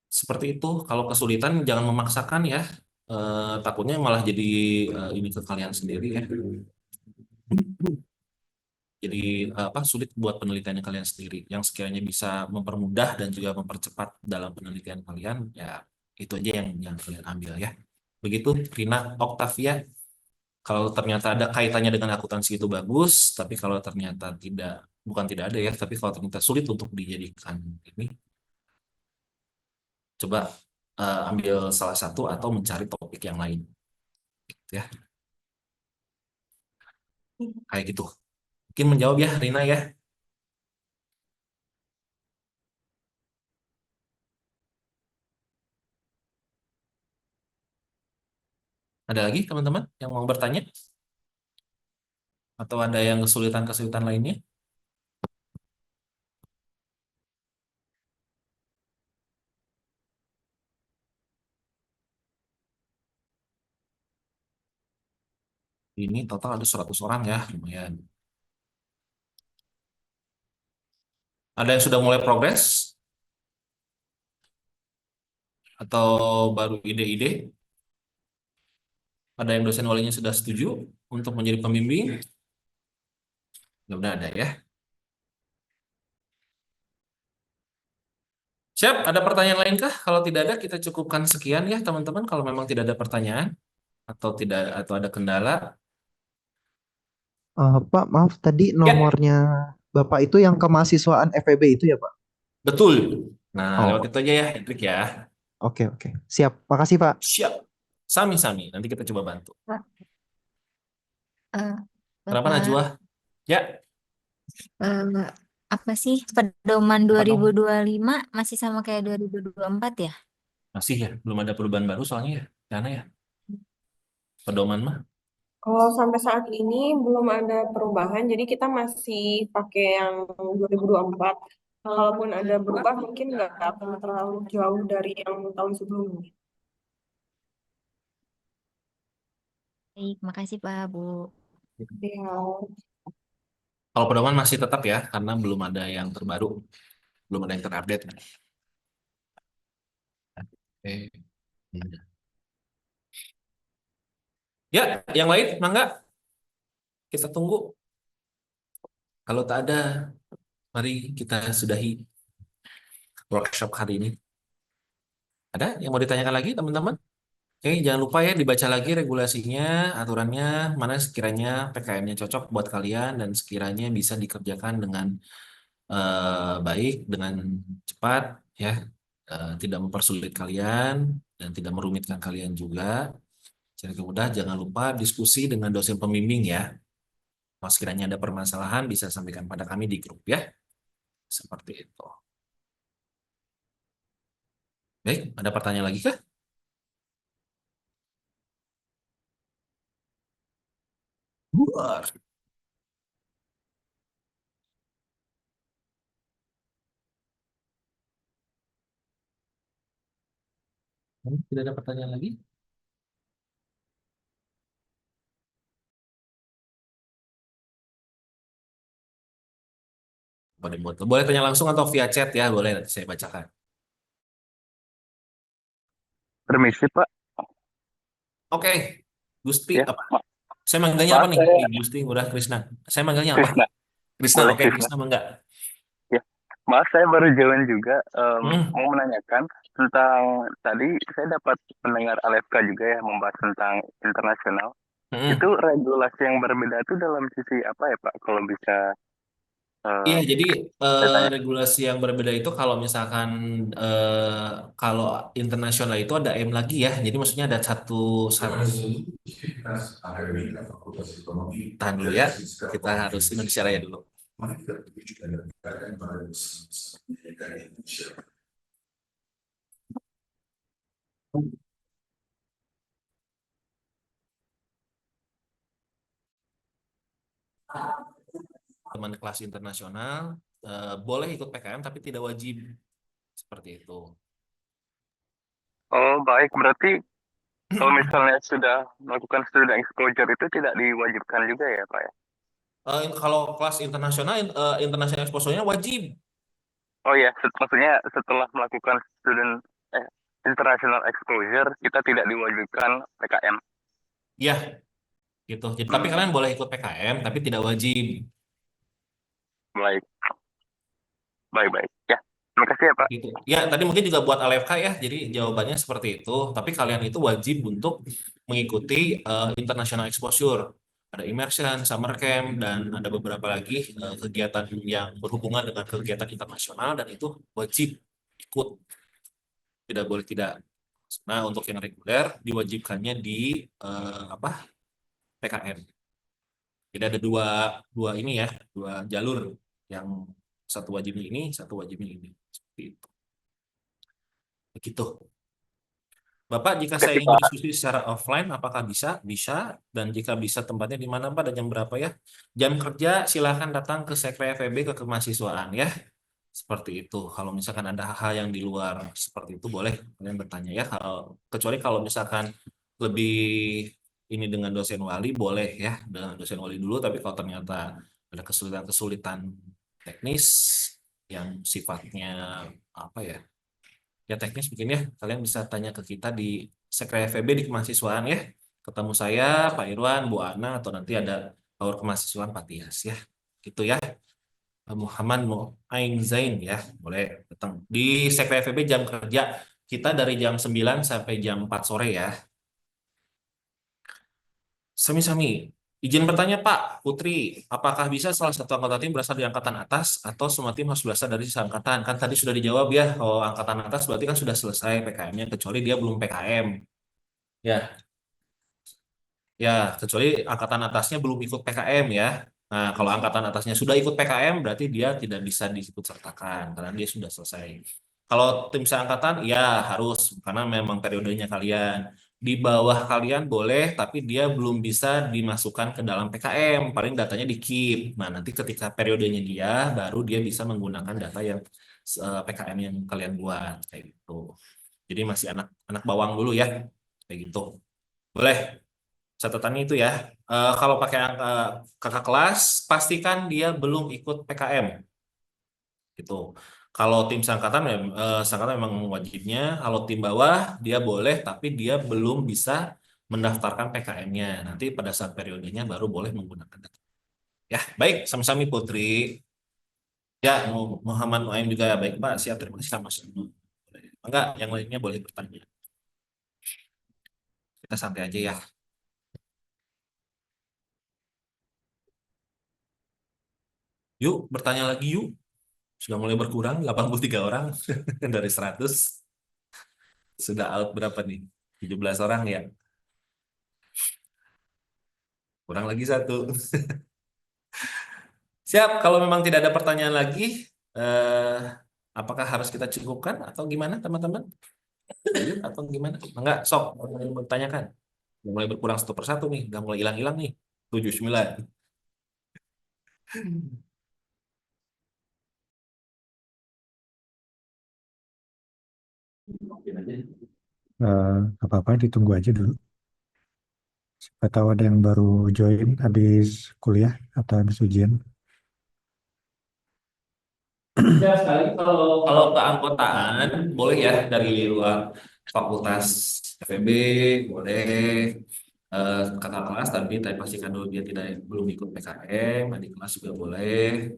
Seperti itu. Kalau kesulitan jangan memaksakan ya. Takutnya malah jadi ini ke kalian sendiri ya. Jadi apa sulit buat penelitiannya kalian sendiri. Yang sekiranya bisa mempermudah dan juga mempercepat dalam penelitian kalian, ya itu aja yang kalian ambil ya. Begitu, Rina, Octavia. Kalau ternyata ada kaitannya dengan akuntansi itu bagus, tapi kalau ternyata tidak, bukan tidak ada ya, tapi kalau ternyata sulit untuk dijadikan ini, coba ambil salah satu atau mencari topik yang lain. Ya, kayak gitu. Mungkin menjawab ya, Rina ya. Ada lagi teman-teman yang mau bertanya? Atau ada yang kesulitan-kesulitan lainnya? Ini total ada 100 orang ya, lumayan. Ada yang sudah mulai progres? Atau baru ide-ide? Ada yang dosen walinya sudah setuju untuk menjadi pembimbing? Udah ada ya. Siap, ada pertanyaan lain kah? Kalau tidak ada, kita cukupkan sekian ya teman-teman. Kalau memang tidak ada pertanyaan atau ada kendala. Pak, maaf tadi Ya, nomornya Bapak itu yang kemahasiswaan FEB itu ya, Pak? betul. Nah, lewat Oh, itu aja ya, Hendrik ya. oke, oke. Siap. Makasih, Pak. Siap. Sami-sami. Nanti kita coba bantu. Pak, eh, Kenapa Bapak, Najwa? Ya, eh, apa sih pedoman apa dong? 2025 masih sama kayak 2024 ya? Masih ya, belum ada perubahan baru soalnya ya. Karena ya, pedoman mah. Kalau sampai saat ini belum ada perubahan, jadi kita masih pakai yang 2024. kalaupun ada berubah mungkin nggak akan terlalu jauh dari yang tahun sebelumnya. Baik, makasih Pak, Bu. Ya. Kalau pedoman masih tetap ya, karena belum ada yang terbaru, belum ada yang terupdate. Oke. Ya, yang lain, mangga kita tunggu. Kalau tak ada, mari kita sudahi workshop hari ini. Ada yang mau ditanyakan lagi, teman-teman? Oke, jangan lupa ya dibaca lagi regulasinya, aturannya, mana sekiranya PKM-nya cocok buat kalian dan sekiranya bisa dikerjakan dengan baik, dengan cepat, ya, tidak mempersulit kalian dan tidak merumitkan kalian juga. Secara mudah, jangan lupa diskusi dengan dosen pembimbing ya. Kalau sekiranya ada permasalahan bisa sampaikan pada kami di grup ya. Seperti itu. Baik, ada pertanyaan lagi kah? Luar. Tidak ada pertanyaan lagi? Boleh tanya langsung atau via chat ya, boleh nanti saya bacakan. Permisi Pak. Oke, Gusti Ya. apa? Saya manggilnya apa Maaf nih? saya Gusti, udah Krisna. Saya manggilnya apa? Krisna. Krisna, Boleh oke, Krisna. Krisna mangga. Ya. Maaf saya baru join juga. Hmm. Mau menanyakan tentang tadi saya dapat mendengar Alefka juga ya membahas tentang internasional. Itu regulasi yang berbeda itu dalam sisi apa ya Pak? Kalau bisa Iya, jadi saya tanya. regulasi yang berbeda itu kalau misalkan kalau internasional itu ada M lagi ya. Jadi maksudnya ada satu. Tahan dulu ya. Kita harus Indonesia Raya dulu. Teman kelas internasional boleh ikut PKM tapi tidak wajib seperti itu. Oh baik, berarti kalau misalnya sudah melakukan student exposure itu tidak diwajibkan juga ya Pak ya? Kalau kelas internasional, international exposure-nya wajib. Oh ya, maksudnya setelah melakukan student international exposure kita tidak diwajibkan PKM. Ya, gitu. Jadi, tapi kalian boleh ikut PKM tapi tidak wajib. Baik. Baik. Ya, terima kasih ya Pak. Gitu. Ya, tadi mungkin juga buat ALFK ya. Jadi jawabannya seperti itu. Tapi kalian itu wajib untuk mengikuti international exposure. Ada immersion, summer camp, dan ada beberapa lagi kegiatan yang berhubungan dengan kegiatan internasional dan itu wajib ikut. Tidak boleh tidak. Nah, untuk yang reguler diwajibkannya di PKM. Jadi ada dua ini ya, dua jalur yang satu wajibnya ini, satu wajibnya ini. Seperti itu. Begitu. Bapak, jika saya ingin berdiskusi secara offline, apakah bisa? Bisa. Dan jika bisa, tempatnya di mana, Pak? Dan jam berapa ya? Jam kerja, silakan datang ke Sekre FEB ke kemahasiswaan ya. Seperti itu. Kalau misalkan ada hal yang di luar seperti itu, boleh kalian bertanya ya. Kecuali kalau misalkan lebih ini dengan dosen wali, boleh ya. Dengan dosen wali dulu, tapi kalau ternyata ada kesulitan-kesulitan teknis yang sifatnya apa ya? Ya teknis mungkin ya, kalian bisa tanya ke kita di Sekre FEB di kemahasiswaan ya. Ketemu saya, Pak Irwan, Bu Ana, atau nanti ada Power Kemahasiswaan Pak Tias ya. Gitu ya. Muhammad Mu'ain Zain ya, boleh datang. Di Sekre FEB jam kerja kita dari jam 9 sampai jam 4 sore ya. Sami-sami. Izin bertanya Pak, Putri, apakah bisa salah satu anggota tim berasal dari angkatan atas atau semua tim harus berasal dari sisa angkatan? Kan tadi sudah dijawab ya, kalau angkatan atas berarti kan sudah selesai PKM-nya, kecuali dia belum PKM. Ya, ya, kecuali angkatan atasnya belum ikut PKM ya. Nah, kalau angkatan atasnya sudah ikut PKM, berarti dia tidak bisa disebut sertakan, karena dia sudah selesai. Kalau tim seangkatan, ya harus, karena memang periodenya kalian. di bawah kalian boleh, tapi dia belum bisa dimasukkan ke dalam PKM. Paling datanya di keep. Nah, nanti ketika periodenya dia, baru dia bisa menggunakan data yang PKM yang kalian buat kayak gitu. Jadi masih anak bawang dulu ya, kayak gitu. Boleh. Catatannya itu ya. Kalau pakai angka kakak kelas, pastikan dia belum ikut PKM. Gitu. Kalau tim sangkatan, sangkatan memang wajibnya. Kalau tim bawah, dia boleh, tapi dia belum bisa mendaftarkan PKM-nya. Nanti pada saat periodenya baru boleh menggunakan data. Ya, baik. Sama-sama Putri. Ya, Muhammad Nuaim juga baik Pak. Siap, terima kasih sama semua. Enggak, yang lainnya boleh bertanya. Kita santai aja ya. Yuk, bertanya lagi yuk. Sudah mulai berkurang, 83 orang dari 100. Sudah out berapa nih? 17 orang ya. Kurang lagi satu. Siap, kalau memang tidak ada pertanyaan lagi, eh, apakah harus kita cukupkan atau gimana teman-teman? Lanjut atau gimana? Enggak, sok, bertanyakan. Udah mulai berkurang satu persatu nih, udah mulai hilang-hilang nih. 79. Apa-apa ditunggu aja dulu. Siapa tahu ada yang baru join habis kuliah atau habis ujian. Ya, sekali kalau keanggotaan boleh ya dari luar fakultas FEB boleh kakak kelas tapi pastikan dulu dia tidak belum ikut PKM, adik kelas juga boleh.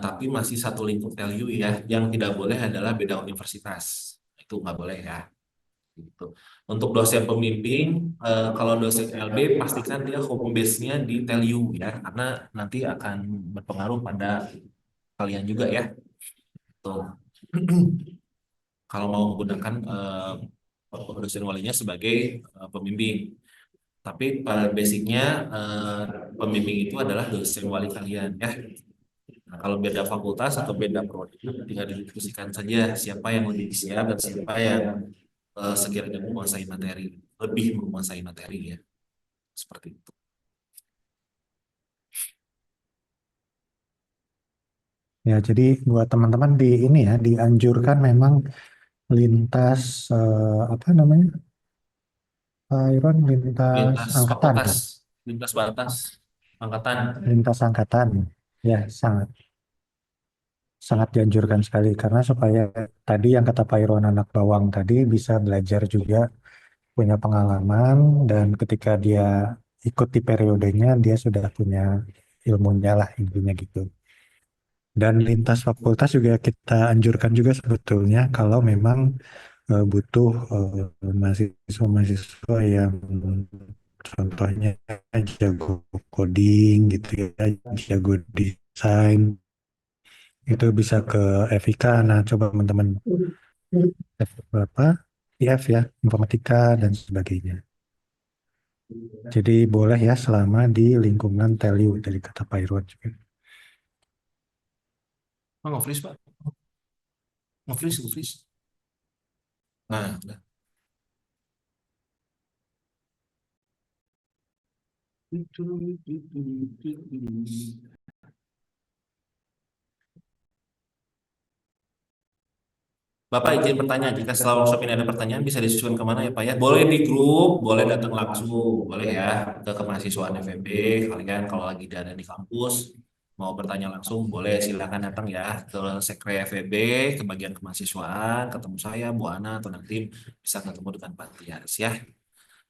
Tapi masih satu lingkup LU ya, yang tidak boleh adalah beda universitas, itu nggak boleh ya. Gitu. Untuk dosen pembimbing, kalau dosen LB pastikan dia home base-nya di TELU ya, karena nanti akan berpengaruh pada kalian juga ya. Tuh. Kalau mau menggunakan dosen walinya sebagai pembimbing. Tapi pada basicnya pembimbing itu adalah dosen wali kalian ya. Nah, kalau beda fakultas atau beda prodi, tinggal didiskusikan saja siapa yang lebih siap dan siapa yang sekiranya menguasai materi, lebih menguasai materi ya. Seperti itu. Ya, jadi buat teman-teman di ini ya dianjurkan memang lintas apa namanya? Pak Iron lintas Lintas angkatan fakultas, kan? lintas batas, angkatan. Lintas angkatan. Ya, sangat sangat dianjurkan sekali karena supaya tadi yang kata Pak Iron anak bawang tadi bisa belajar juga punya pengalaman dan ketika dia ikut di periodenya dia sudah punya ilmunya lah intinya gitu. Dan lintas fakultas juga kita anjurkan juga sebetulnya kalau memang butuh mahasiswa-mahasiswa yang contohnya jago coding gitu ya, jago desain itu bisa ke FIK. Nah, coba teman-teman berapa IF ya, informatika dan sebagainya. Jadi boleh ya selama di lingkungan Teliu dari kata Pak Irwan juga. Oh, nge-freeze Pak. Nge-freeze. Nah, udah. Bapak izin bertanya, jika setelah workshop ini ada pertanyaan bisa disusun kemana ya Pak ya? Boleh di grup, boleh datang langsung, boleh ya ke kemahasiswaan FEB. Kalian kalau lagi ada di kampus mau bertanya langsung, boleh silakan datang ya ke Sekre FEB, ke bagian kemahasiswaan, ketemu saya, Bu Ana atau nanti bisa ketemu dengan Pak Tias ya.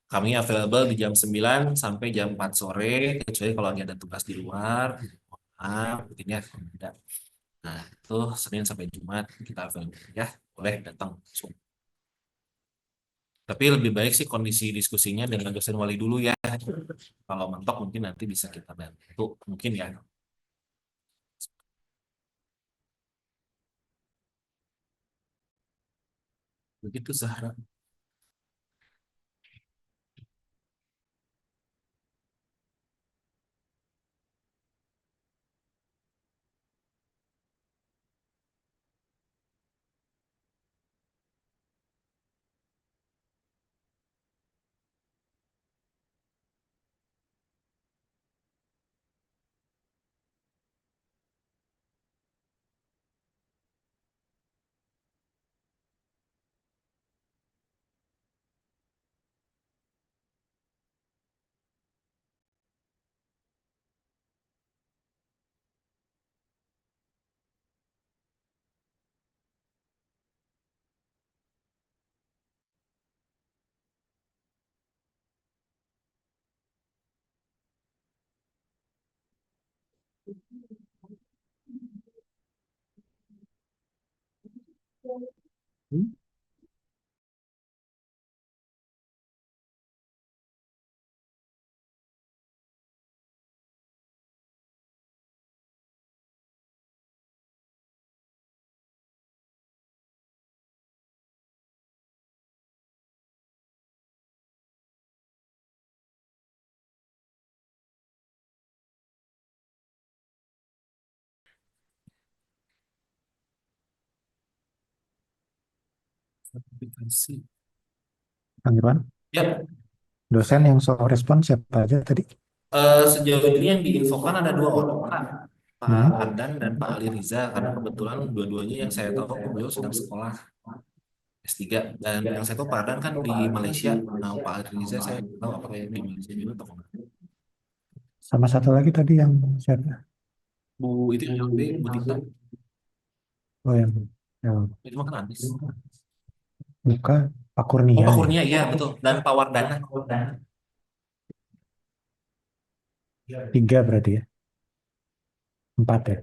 Kami available di jam 9 sampai jam 4 sore, kecuali kalau lagi ada tugas di luar. Maaf, mungkin ya, kalau tidak. Nah, itu Senin sampai Jumat kita available ya. Boleh datang langsung. Tapi lebih baik sih kondisi diskusinya dengan dosen wali dulu ya. Kalau mentok mungkin nanti bisa kita bantu. Mungkin ya. Begitu Zahra. Hmm? Aplikasi. Bang Irwan, Ya, dosen yang soal respon siapa aja tadi? sejauh ini yang diinfokan ada dua orang, Pak Hmm. Ardan dan Pak Ali Riza, karena kebetulan dua-duanya yang saya tahu beliau sedang sekolah S3, dan yang saya tahu Pak Ardan kan di Malaysia. Nah, Pak Ali Riza saya tahu apakah yang di Malaysia juga atau enggak. Sama satu lagi tadi yang siapa? Bu itu yang LB, Bu Tita, Oh yang itu mah kan Andis. buka Pak Oh, Kurnia Pak ya. Kurnia, iya betul. Dan Pak Wardana. 3 berarti ya. 4 ya.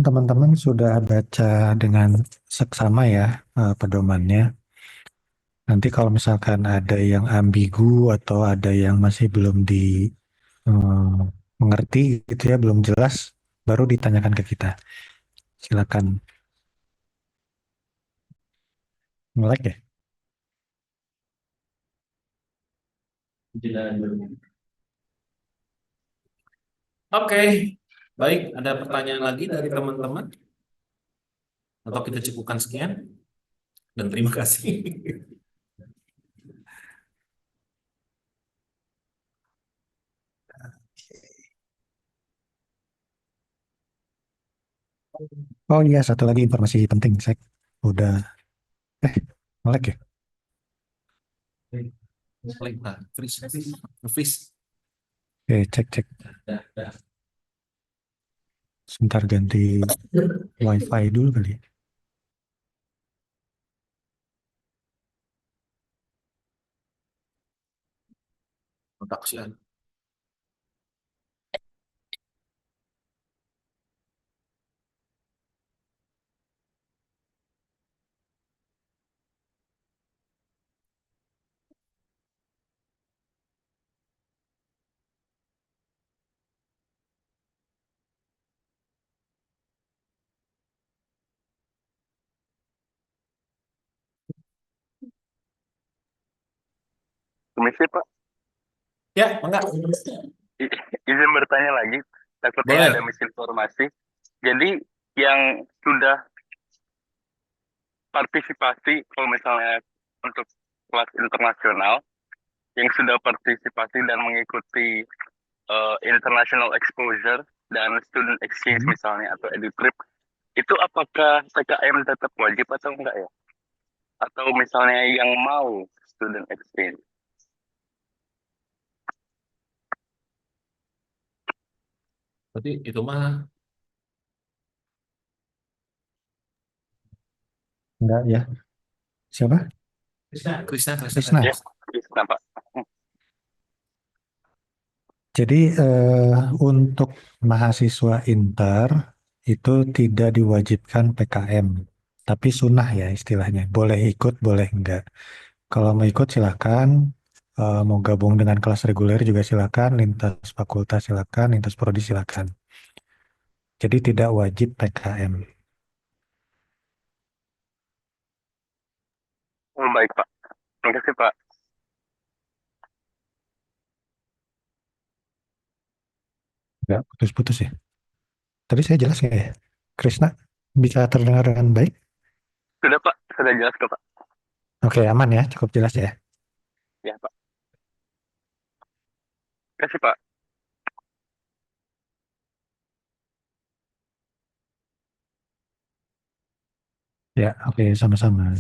Teman-teman sudah baca dengan seksama ya pedomannya. Nanti kalau misalkan ada yang ambigu atau ada yang masih belum mengerti gitu ya, belum jelas, baru ditanyakan ke kita. Silakan. Nge-like ya. Oke, baik. Ada pertanyaan lagi dari teman-teman? Atau kita cukupkan sekian? Dan terima kasih. Oh iya, satu lagi informasi penting. Saya udah nge-like ya. Like, Pak. Freeze. Oke, cek. Sebentar ganti wifi dulu kali ya. Production. Permisi Pak, Ya, enggak. izin bertanya lagi, takutnya Boleh. ada misinformasi. Jadi yang sudah partisipasi, kalau misalnya untuk kelas internasional, yang sudah partisipasi dan mengikuti international exposure dan student exchange misalnya atau edutrip, itu apakah PKM tetap wajib atau enggak ya? Atau misalnya yang mau student exchange? Berarti itu mah Enggak ya. Siapa? Krisna. Ya, bisa Pak. Jadi untuk mahasiswa inter itu tidak diwajibkan PKM, tapi sunnah ya istilahnya. Boleh ikut, boleh enggak. Kalau mau ikut silakan, mau gabung dengan kelas reguler juga silakan, lintas fakultas silakan, lintas prodi silakan. Jadi tidak wajib PKM. Oh, baik Pak. Terima kasih Pak. Enggak putus-putus ya. Tadi saya jelas nggak ya? Krisna bisa terdengar dengan baik? Sudah Pak, sudah jelas kok Pak. Oke, aman ya, cukup jelas ya. Ya Pak. Terima kasih Pak. Ya, oke, sama-sama.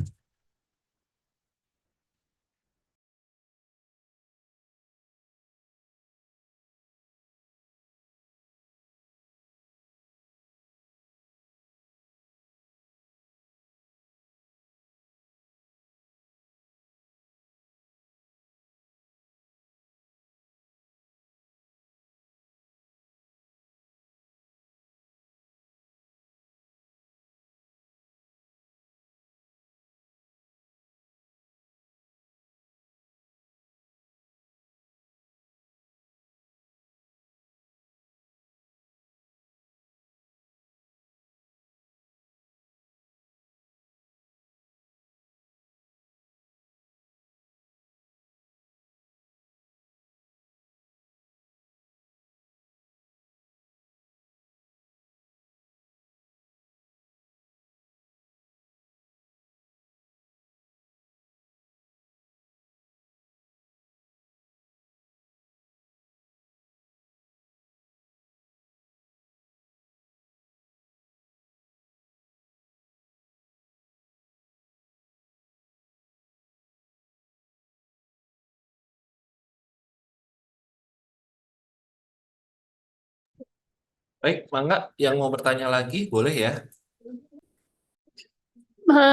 Baik, Mangga yang mau bertanya lagi boleh ya.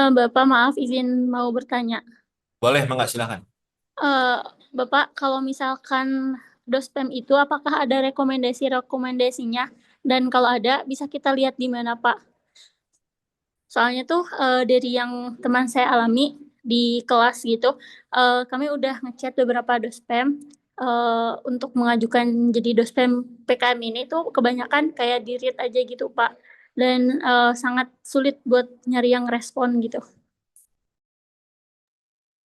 Bapak, maaf izin mau bertanya. Boleh, Mangga silakan. Bapak, kalau misalkan dospem itu apakah ada rekomendasinya? Dan kalau ada, bisa kita lihat di mana, Pak? Soalnya tuh dari yang teman saya alami di kelas gitu, kami udah ngechat beberapa dospem untuk mengajukan jadi dospem PKM ini tuh kebanyakan kayak di-read aja gitu, Pak. Dan sangat sulit buat nyari yang respon gitu.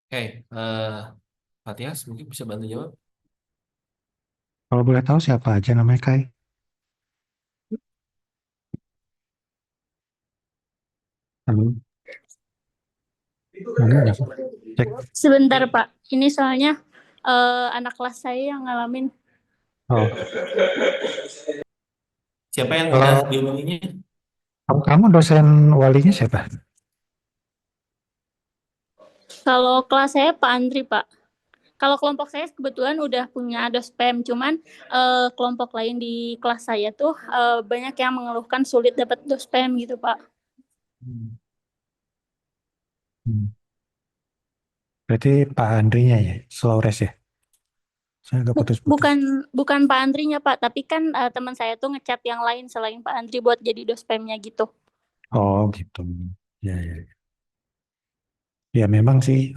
Oke, Matias mungkin bisa bantu jawab. Kalau boleh tahu siapa aja namanya Kai? Halo, halo, nggak sih? Cek. Sebentar, Pak. Ini soalnya anak kelas saya yang ngalamin. Oh, Siapa yang kalau udah dihubunginya? kamu dosen walinya siapa? Kalau kelas saya Pak Andri, Pak. Kalau kelompok saya kebetulan udah punya dospem, cuman kelompok lain di kelas saya tuh banyak yang mengeluhkan sulit dapat dospem gitu, Pak. Hmm. Berarti Pak Andrinya ya, Slores ya? Saya agak putus-putus. Bukan Pak Andrinya, Pak, tapi kan teman saya tuh ngechat yang lain selain Pak Andri buat jadi dospemnya gitu. Oh gitu. Ya, ya. Ya memang sih,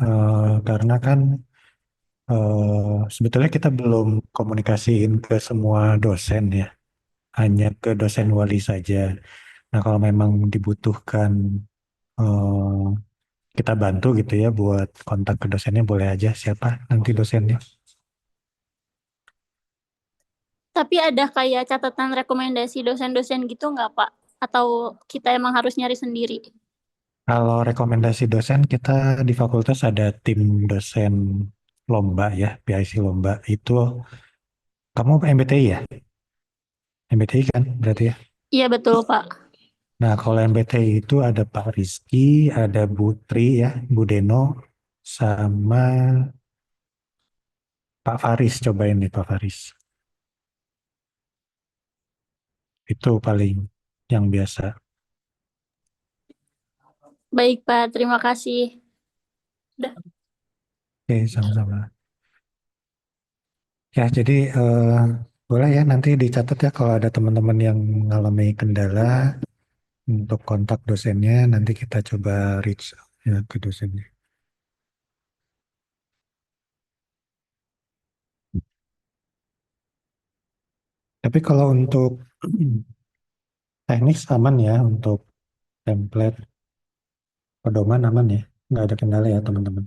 karena kan sebetulnya kita belum komunikasiin ke semua dosen ya, hanya ke dosen wali saja. Nah kalau memang dibutuhkan eh, kita bantu gitu ya buat kontak ke dosennya, boleh aja, siapa nanti dosennya. Tapi ada kayak catatan rekomendasi dosen-dosen gitu nggak, Pak? Atau kita emang harus nyari sendiri? Kalau rekomendasi dosen, kita di fakultas ada tim dosen lomba ya, PIC lomba. Itu kamu MBTI ya? MBTI kan berarti ya? Iya betul, Pak. Nah, kalau MBTI itu ada Pak Rizky, ada Bu Tri ya, Bu Deno, sama Pak Faris. Cobain nih Pak Faris. Itu paling yang biasa. Baik, Pak. Terima kasih. Udah. Oke, sama-sama. Ya, jadi boleh ya nanti dicatat ya kalau ada teman-teman yang mengalami kendala untuk kontak dosennya, nanti kita coba reach ya ke dosennya. Tapi kalau untuk teknik aman ya, untuk template pedoman aman ya, nggak ada kendala ya teman-teman.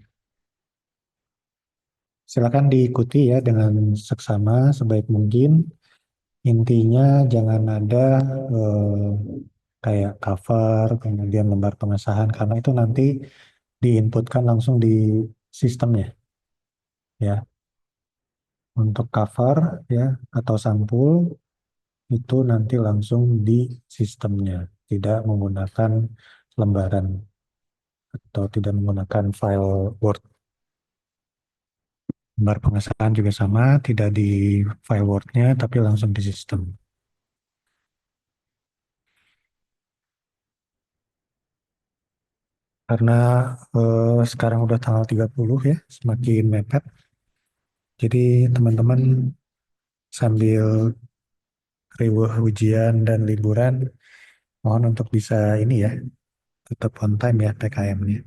Silakan diikuti ya dengan seksama sebaik mungkin. Intinya jangan ada eh, kayak cover, kemudian lembar pengesahan, karena itu nanti diinputkan langsung di sistemnya ya. Untuk cover ya atau sampul itu nanti langsung di sistemnya, tidak menggunakan lembaran atau tidak menggunakan file Word. Gambar pengesahan juga sama, tidak di file Word-nya, tapi langsung di sistem. Karena sekarang udah tanggal 30 ya, semakin mepet. Jadi teman-teman sambil riweuh ujian dan liburan, mohon untuk bisa ini ya, tetap on time ya PKM-nya.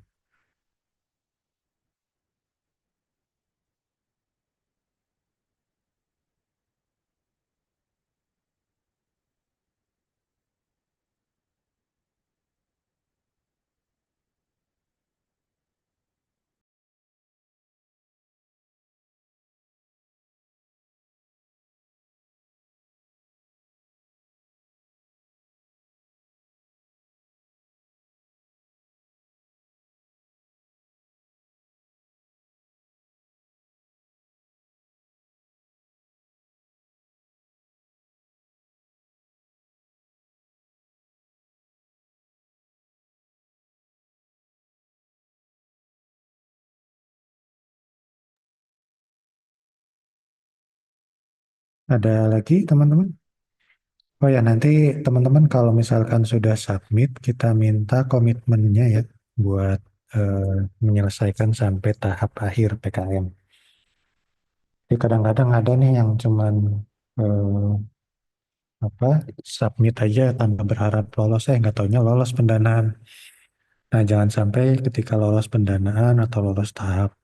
Ada lagi teman-teman? Oh ya, nanti teman-teman kalau misalkan sudah submit, kita minta komitmennya ya buat eh, menyelesaikan sampai tahap akhir PKM. Jadi kadang-kadang ada nih yang cuman eh, apa submit aja tanpa berharap lolos, nggak taunya lolos pendanaan. Nah, jangan sampai ketika lolos pendanaan atau lolos tahap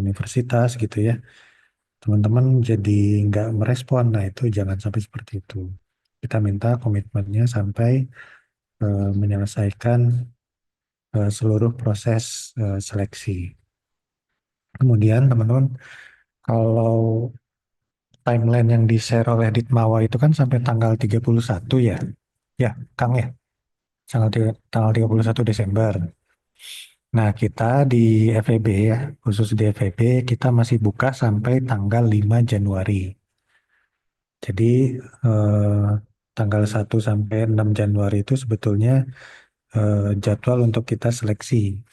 universitas gitu ya, teman-teman jadi nggak merespon. Nah, itu jangan sampai seperti itu. Kita minta komitmennya sampai menyelesaikan seluruh proses seleksi. Kemudian teman-teman, kalau timeline yang di-share oleh Ditmawa itu kan sampai tanggal 31 ya. Ya, Kang ya. Tanggal 31 Desember. Nah, kita di FEB ya, khusus di FEB kita masih buka sampai tanggal 5 Januari. Jadi tanggal 1 sampai 6 Januari itu sebetulnya jadwal untuk kita seleksi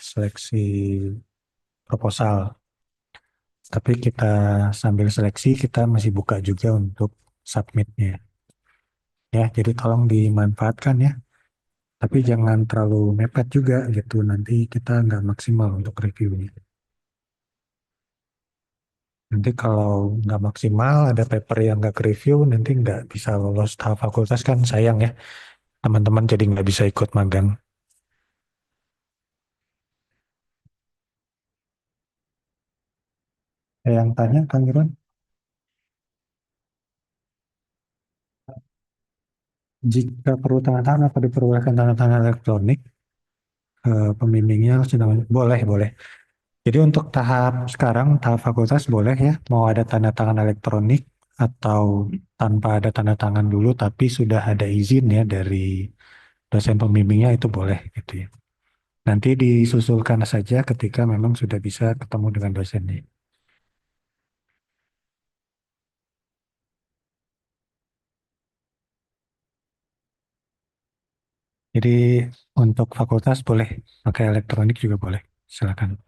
proposal. Tapi kita sambil seleksi kita masih buka juga untuk submitnya. Ya, jadi tolong dimanfaatkan ya. Tapi jangan terlalu mepet juga gitu. Nanti kita nggak maksimal untuk reviewnya. Nanti kalau nggak maksimal, ada paper yang nggak ke review, nanti nggak bisa lolos tahap fakultas kan sayang ya. Teman-teman jadi nggak bisa ikut magang. Ada yang tanya, Kang Irwan? Jika perlu tanda tangan atau diperbolehkan tanda tangan elektronik, pembimbingnya sedang boleh, boleh. Jadi untuk tahap sekarang, tahap fakultas boleh ya, mau ada tanda tangan elektronik atau tanpa ada tanda tangan dulu, tapi sudah ada izin ya dari dosen pembimbingnya itu boleh gitu ya. Nanti disusulkan saja ketika memang sudah bisa ketemu dengan dosennya. Jadi untuk fakultas boleh, pakai elektronik juga boleh. Silakan.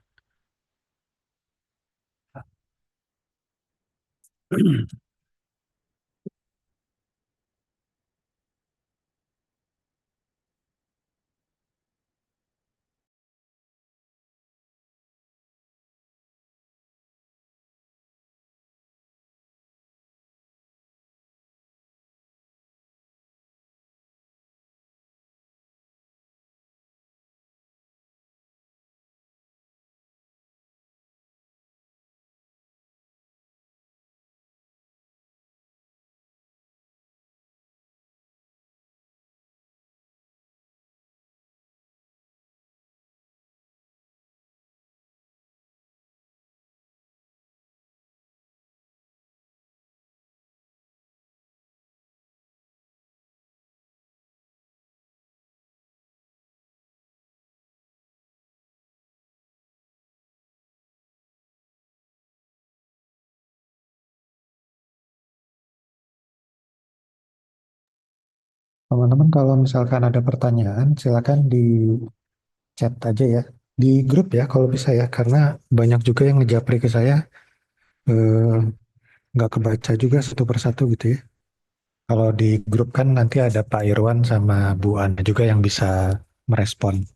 Teman-teman kalau misalkan ada pertanyaan, silakan di chat aja ya Di grup ya kalau bisa ya, karena banyak juga yang ngejapri ke saya, eh, nggak kebaca juga satu persatu gitu ya. Kalau di grup kan nanti ada Pak Irwan sama Bu Ana juga yang bisa merespon.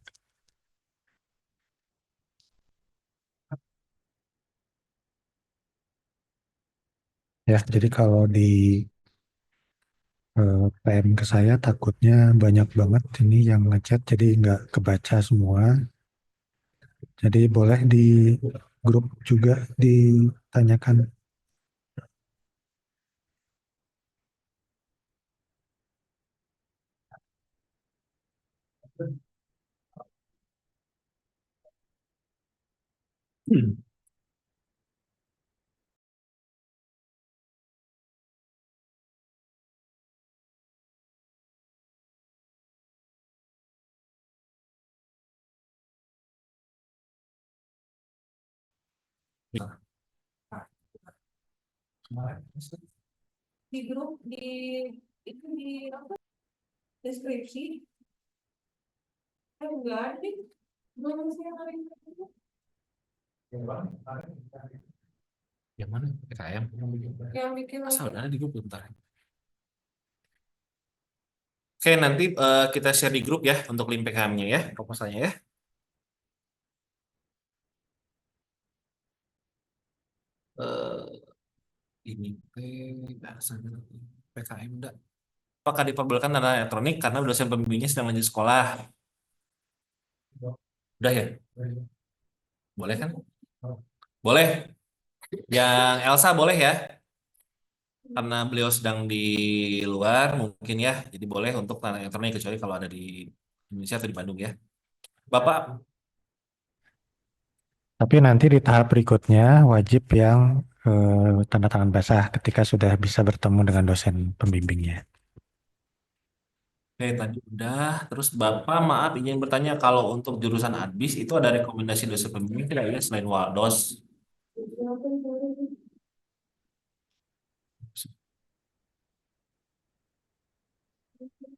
Ya, jadi kalau di PM ke saya takutnya banyak banget ini yang ngechat, jadi nggak kebaca semua. Jadi boleh di grup juga ditanyakan. Hmm. Di grup itu di apa deskripsi enggak ada deh. Belum saya kali itu. Yang mana? PKM. Yang bikin Asal ada di grup bentar. Oke, nanti kita share di grup ya untuk link PKM-nya ya, proposalnya ya. Eh, ini bahasa PKM enggak. Apakah diperbolehkan dana elektronik karena dosen pembimbingnya sedang lanjut sekolah? Udah ya? Boleh kan? Boleh. Yang Elsa boleh ya? Karena beliau sedang di luar mungkin ya. Jadi boleh untuk dana elektronik kecuali kalau ada di Indonesia atau di Bandung ya. Bapak, Tapi nanti di tahap berikutnya wajib yang tanda tangan basah ketika sudah bisa bertemu dengan dosen pembimbingnya. oke tadi udah. Terus Bapak maaf ingin bertanya kalau untuk jurusan ADBIS itu ada rekomendasi dosen pembimbing tidak ya selain Waldos?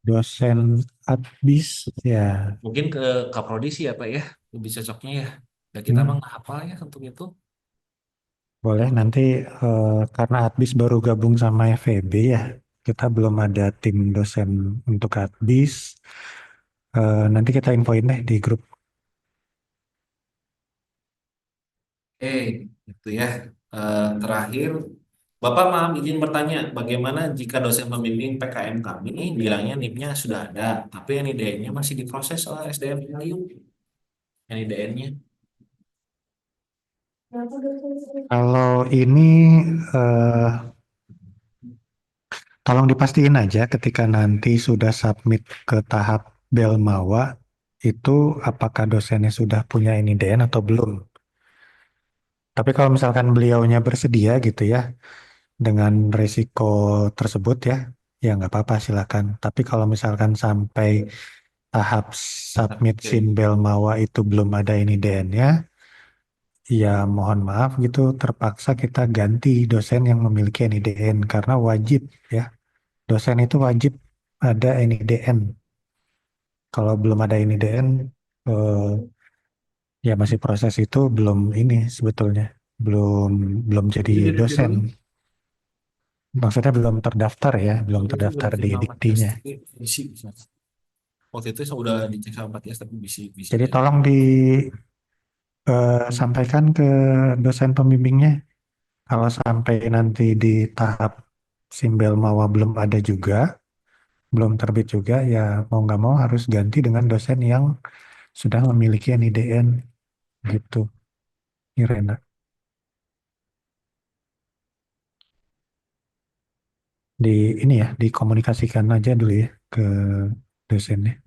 Dosen adbis ya, Mungkin ke Kaprodi sih ya Pak ya, lebih cocoknya ya. Dan kita emang hmm, nggak hafal ya untuk itu. boleh nanti karena adbis baru gabung sama FEB ya, kita belum ada tim dosen untuk adbis. Nanti kita infoin deh di grup. Itu ya. Terakhir, Bapak maaf izin bertanya, bagaimana jika dosen pembimbing PKM kami bilangnya NIP-nya sudah ada, tapi yang IDN-nya masih diproses oleh SDM Payung, yang IDN-nya. Kalau ini eh, tolong dipastiin aja ketika nanti sudah submit ke tahap Belmawa itu apakah dosennya sudah punya NIDN atau belum. Tapi kalau misalkan beliaunya bersedia gitu ya dengan risiko tersebut ya, ya nggak apa-apa silakan. Tapi kalau misalkan sampai tahap submit Simbel Mawa itu belum ada NIDN-nya, ya mohon maaf gitu terpaksa kita ganti dosen yang memiliki NIDN karena wajib ya. Dosen itu wajib ada NIDN. Kalau belum ada NIDN, eh, ya masih proses itu belum ini sebetulnya belum belum jadi Jadi dari dosen. dulu, Maksudnya belum terdaftar ya, belum waktu itu terdaftar berarti di sama Matias, diktinya. tapi bisi. Waktu itu saya udah dicek sama Matias, tapi bisi Jadi jadi. tolong disampaikan ke dosen pembimbingnya. Kalau sampai nanti di tahap simbel mawa belum ada juga, belum terbit juga, ya mau nggak mau harus ganti dengan dosen yang sudah memiliki NIDN gitu, Irena. Di ini ya, dikomunikasikan aja dulu ya ke dosennya.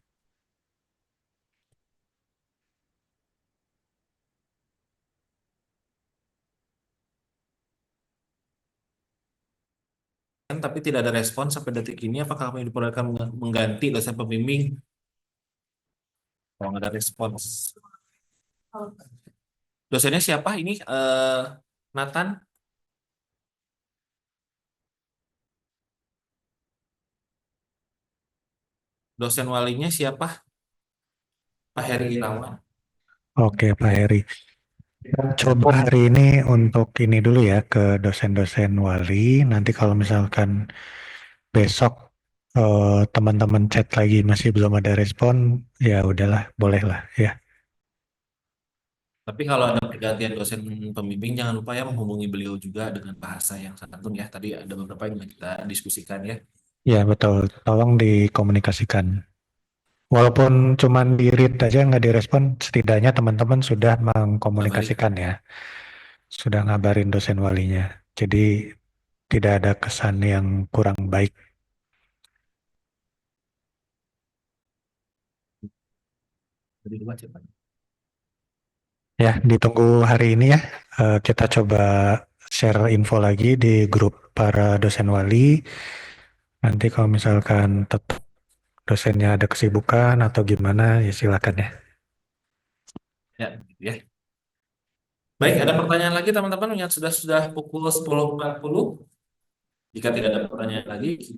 Tapi tidak ada respon sampai detik ini, apakah kami diperbolehkan mengganti dosen pembimbing? Kalau nggak ada respons. Dosennya siapa ini? Nathan? Dosen walinya siapa? Pak Heri Irawan. Oke, Pak Heri. Coba hari ini untuk ini dulu ya ke dosen-dosen wali. Nanti kalau misalkan besok teman-teman chat lagi masih belum ada respon, ya udahlah, bolehlah ya. Tapi kalau ada pergantian dosen pembimbing, jangan lupa ya menghubungi beliau juga dengan bahasa yang santun ya. Tadi ada beberapa yang kita diskusikan ya. Ya betul, tolong dikomunikasikan. Walaupun cuman di read aja nggak direspon, setidaknya teman-teman sudah mengkomunikasikan ya, sudah ngabarin dosen walinya. Jadi tidak ada kesan yang kurang baik. Jadi dua siapa? Ya, ditunggu hari ini ya. Kita coba share info lagi di grup para dosen wali. Nanti kalau misalkan tetap dosennya ada kesibukan atau gimana, ya silakan ya. Ya, gitu ya. Baik, ada pertanyaan lagi teman-teman yang sudah pukul 10.40. Jika tidak ada pertanyaan lagi,